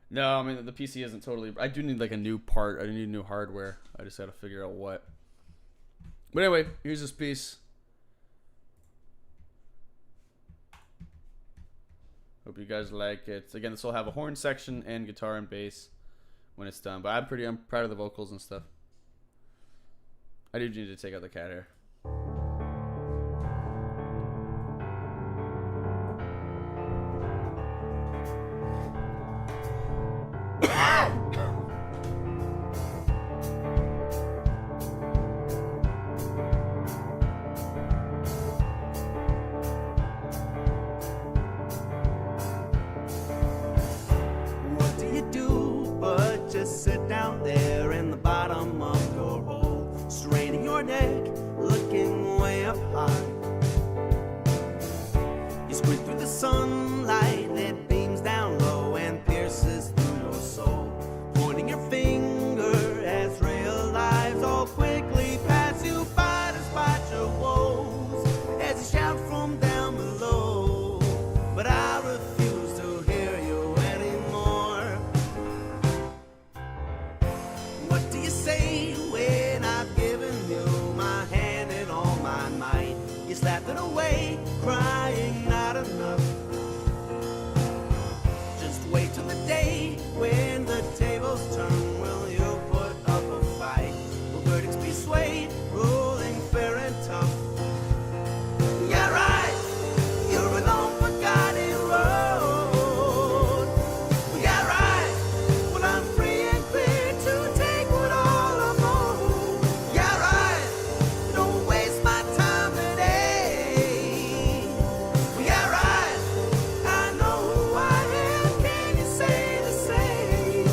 Speaker 1: no, I mean the PC isn't totally. I do need like a new part. I need new hardware. I just got to figure out what. But anyway, here's this piece. Hope Hope you guys like it. Again, this will have a horn section and guitar and bass when it's done. But I'm proud of the vocals and stuff. I do need to take out the cat hair.
Speaker 6: What do you do but just sit down there in the bottom of your hole, straining your neck, looking way up high? You squint through the sunlight that beams down low and pierces through your soul, pointing your finger as real lives all quickly pass you by despite your woes, as you shout from down below. But I refuse to hear you anymore. What do you say when I've given you my hand and all my might? You slapped it away, crying not enough. Just wait till the day when the tables turn. Will you put up a fight? Will verdicts be swayed, ruling fair and tough? Yeah, right, you're an unforgotten road. Yeah, right, well, I'm free and clear to take what all I'm owed. Yeah, right, don't waste my time today. Yeah, right, I know who I am. Can you say the same?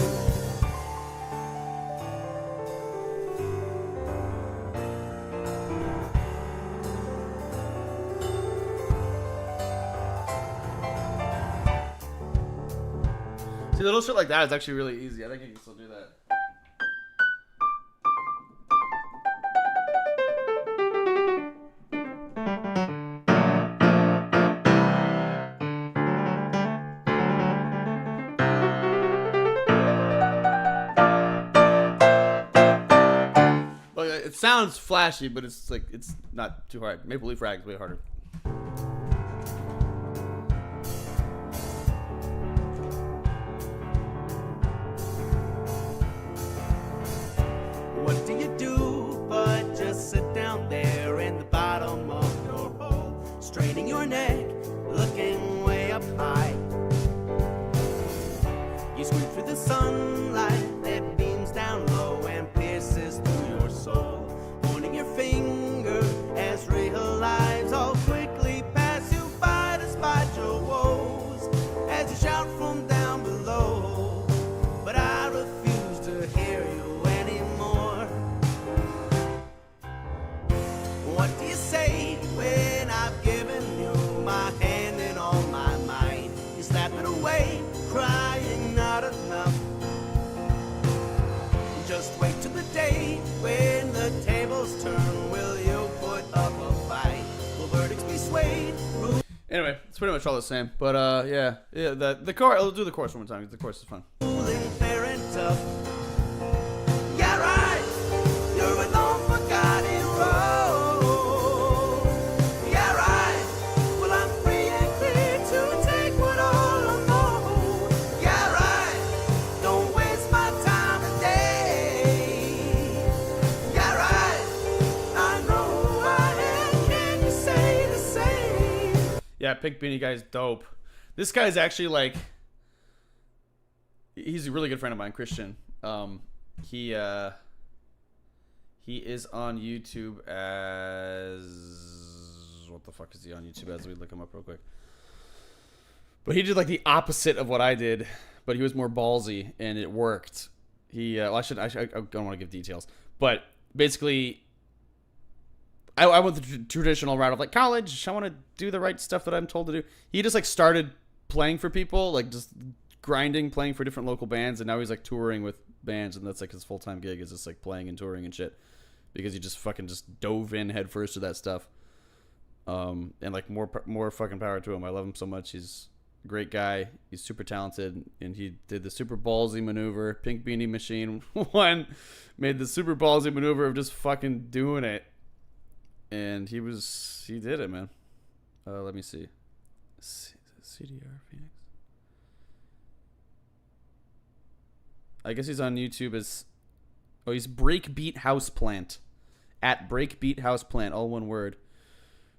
Speaker 1: See, little shit like that is actually really easy. I think I can still do that. Well, it sounds flashy, but it's like it's not too hard. Maple Leaf Rag is way harder.
Speaker 6: What do you do but just sit down there in the bottom of your hole, straining your neck, looking way up high? You squint through the sunlight that beams down low and pierces through your soul, pointing your finger as real lives all quickly pass you by despite your woes, as you shout from down below. But I refuse to hear you anymore. What do you say when I've given you my hand and all my might? You slap it away, crying not enough. Just wait till the day when the tables turn. Will you put up a fight? Will verdicts be swayed?
Speaker 1: Anyway, it's pretty much all the same. But yeah, the chorus. I'll do the chorus one more time because the chorus is fun.
Speaker 6: Ruling fair and tough. Yeah, right. You're an unforgotten road. Yeah, right. Well, I'm free and clear to take what all I'm owed. Yeah, right. Don't waste my time today. Yeah, right. I know who I am. Can you say the same?
Speaker 1: Yeah, Pink Beanie Guy's dope. This guy's actually like, he's a really good friend of mine, Christian. He is on YouTube as, what the fuck is he on YouTube as? Let me look him up real quick. But he did like the opposite of what I did, but he was more ballsy and it worked. He, I don't want to give details, but basically, I went the traditional route of like college. I want to do the right stuff that I'm told to do. He just like started playing for people, like just grinding, playing for different local bands, and now he's like touring with bands, and that's like his full-time gig is just like playing and touring and shit, because he just fucking just dove in head first to that stuff. And like more fucking power to him. I love him so much. He's a great guy. He's super talented, and he did the super ballsy maneuver. Pink Beanie Machine one made the super ballsy maneuver of just fucking doing it. And he did it, man. Let me see. CDR Phoenix. I guess he's on YouTube as... Oh, he's Breakbeat Houseplant. At Breakbeat Houseplant, all one word.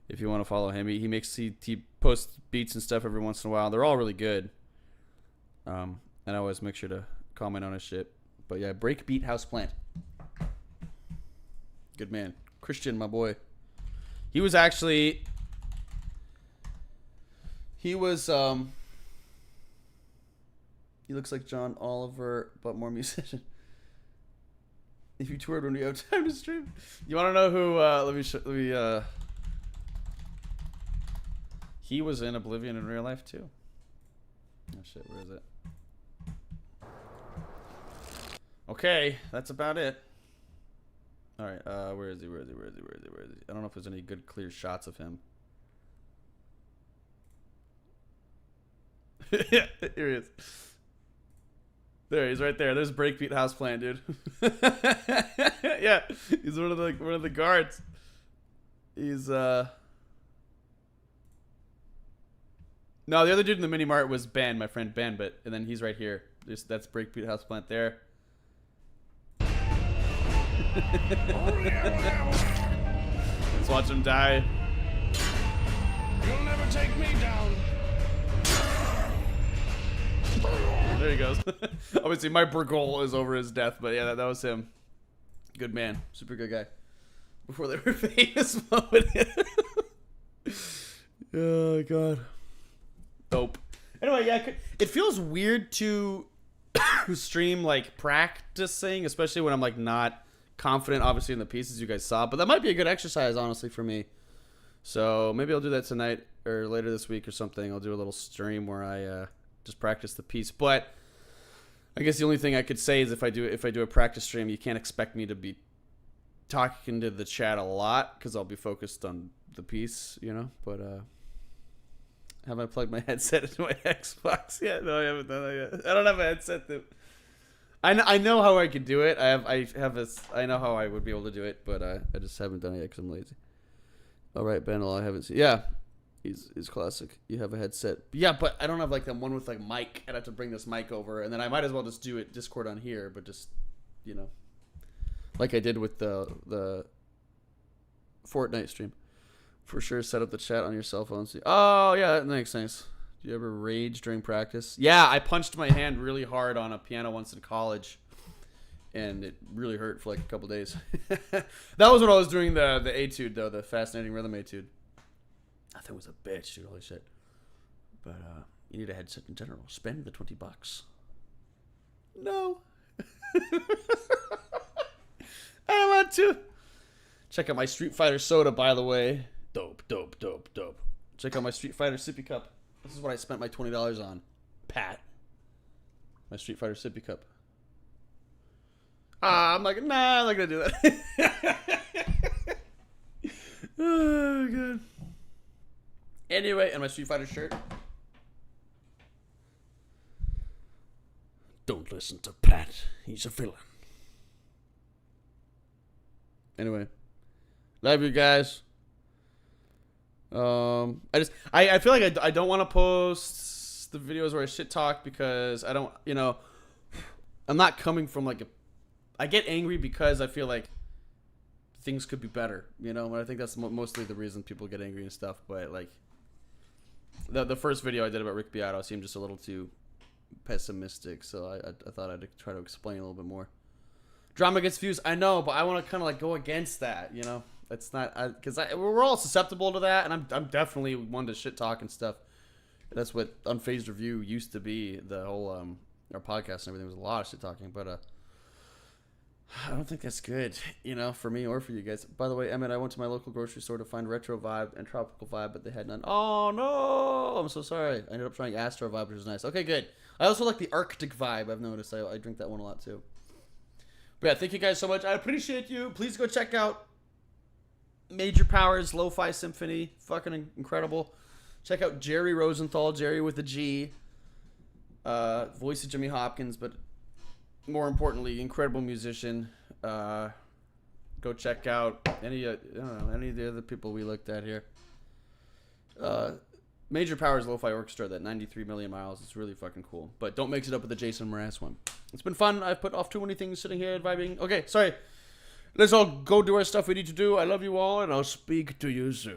Speaker 1: If you want to follow him. He posts beats and stuff every once in a while. They're all really good. And I always make sure to comment on his shit. But yeah, Breakbeat Houseplant. Good man. Christian, my boy. He was actually... He looks like John Oliver, but more musician. If you toured when we have time to stream. You want to know who, he was in Oblivion in real life too. Oh shit, where is it? Okay, that's about it. Alright, where is he? I don't know if there's any good clear shots of him. Yeah, here he is. There, he's right there. There's Breakbeat Houseplant, dude. Yeah, he's one of the guards. He's No, the other dude in the mini mart was Ben, my friend Ben, and then he's right here. That's Breakbeat Houseplant there. Let's watch him die.
Speaker 16: You'll never take me down.
Speaker 1: There he goes. Obviously, my Burgol is over his death, but yeah, that was him. Good man. Super good guy. Before they were famous. Oh, God. Dope. Anyway, yeah, it feels weird to stream, like, practicing, especially when I'm, like, not confident, obviously, in the pieces you guys saw. But that might be a good exercise, honestly, for me. So maybe I'll do that tonight or later this week or something. I'll do a little stream where I just practice the piece. But I guess the only thing I could say is if I do a practice stream, you can't expect me to be talking to the chat a lot because I'll be focused on the piece, you know. But have I plugged my headset into my Xbox yet? No, I haven't done that yet. I don't have a headset that... I know how I could do it. I know how I would be able to do it, but I just haven't done it yet because I'm lazy. All right, Ben, I haven't seen... Yeah, he's classic. You have a headset. Yeah, but I don't have like the one with like mic. I'd have to bring this mic over, and then I might as well just do it Discord on here, but just, you know, like I did with the Fortnite stream. For sure, set up the chat on your cell phone. See, oh yeah, that makes sense. Do you ever rage during practice? Yeah, I punched my hand really hard on a piano once in college, and it really hurt for like a couple days. That was when I was doing the etude, though, the fascinating rhythm etude. That thing was a bitch, dude. Holy shit. But you need a headset in general. Spend the $20. No. I don't want to. Check out my Street Fighter soda, by the way. Dope. Check out my Street Fighter sippy cup. This is what I spent my $20 on. Pat. My Street Fighter sippy cup. I'm like, nah, I'm not gonna do that. Oh, God. Anyway, and my Street Fighter shirt. Don't listen to Pat. He's a villain. Anyway. Love you guys. I feel like I don't want to post the videos where I shit talk because I don't, you know, I'm not coming from like I get angry because I feel like things could be better, you know, and I think that's mostly the reason people get angry and stuff. But like the first video I did about Rick Beato seemed just a little too pessimistic, so I thought I'd try to explain a little bit more. Drama gets views, I know, but I want to kind of like go against that, you know. It's not because we're all susceptible to that, and I'm definitely one to shit talk and stuff. That's what Unfazed Review used to be. The whole our podcast and everything was a lot of shit talking, but I don't think that's good, you know, for me or for you guys. By the way, Emmett, I went to my local grocery store to find Retro Vibe and Tropical Vibe, but they had none. Oh no, I'm so sorry. I ended up trying Astro Vibe, which was nice. Okay, good. I also like the Arctic Vibe. I've noticed. I drink that one a lot too. But yeah, thank you guys so much. I appreciate you. Please go check out Major Powers Lo-Fi Symphony. Fucking incredible. Check out Jerry Rosenthal, Jerry with a G. Voice of Jimmy Hopkins, but more importantly, incredible musician. Go check out any of the other people we looked at here. Major Powers Lo-Fi Orchestra, that 93 million miles. It's really fucking cool. But don't mix it up with the Jason Mraz one. It's been fun. I've put off too many things sitting here vibing. Okay, sorry. Let's all go do our stuff we need to do. I love you all, and I'll speak to you soon.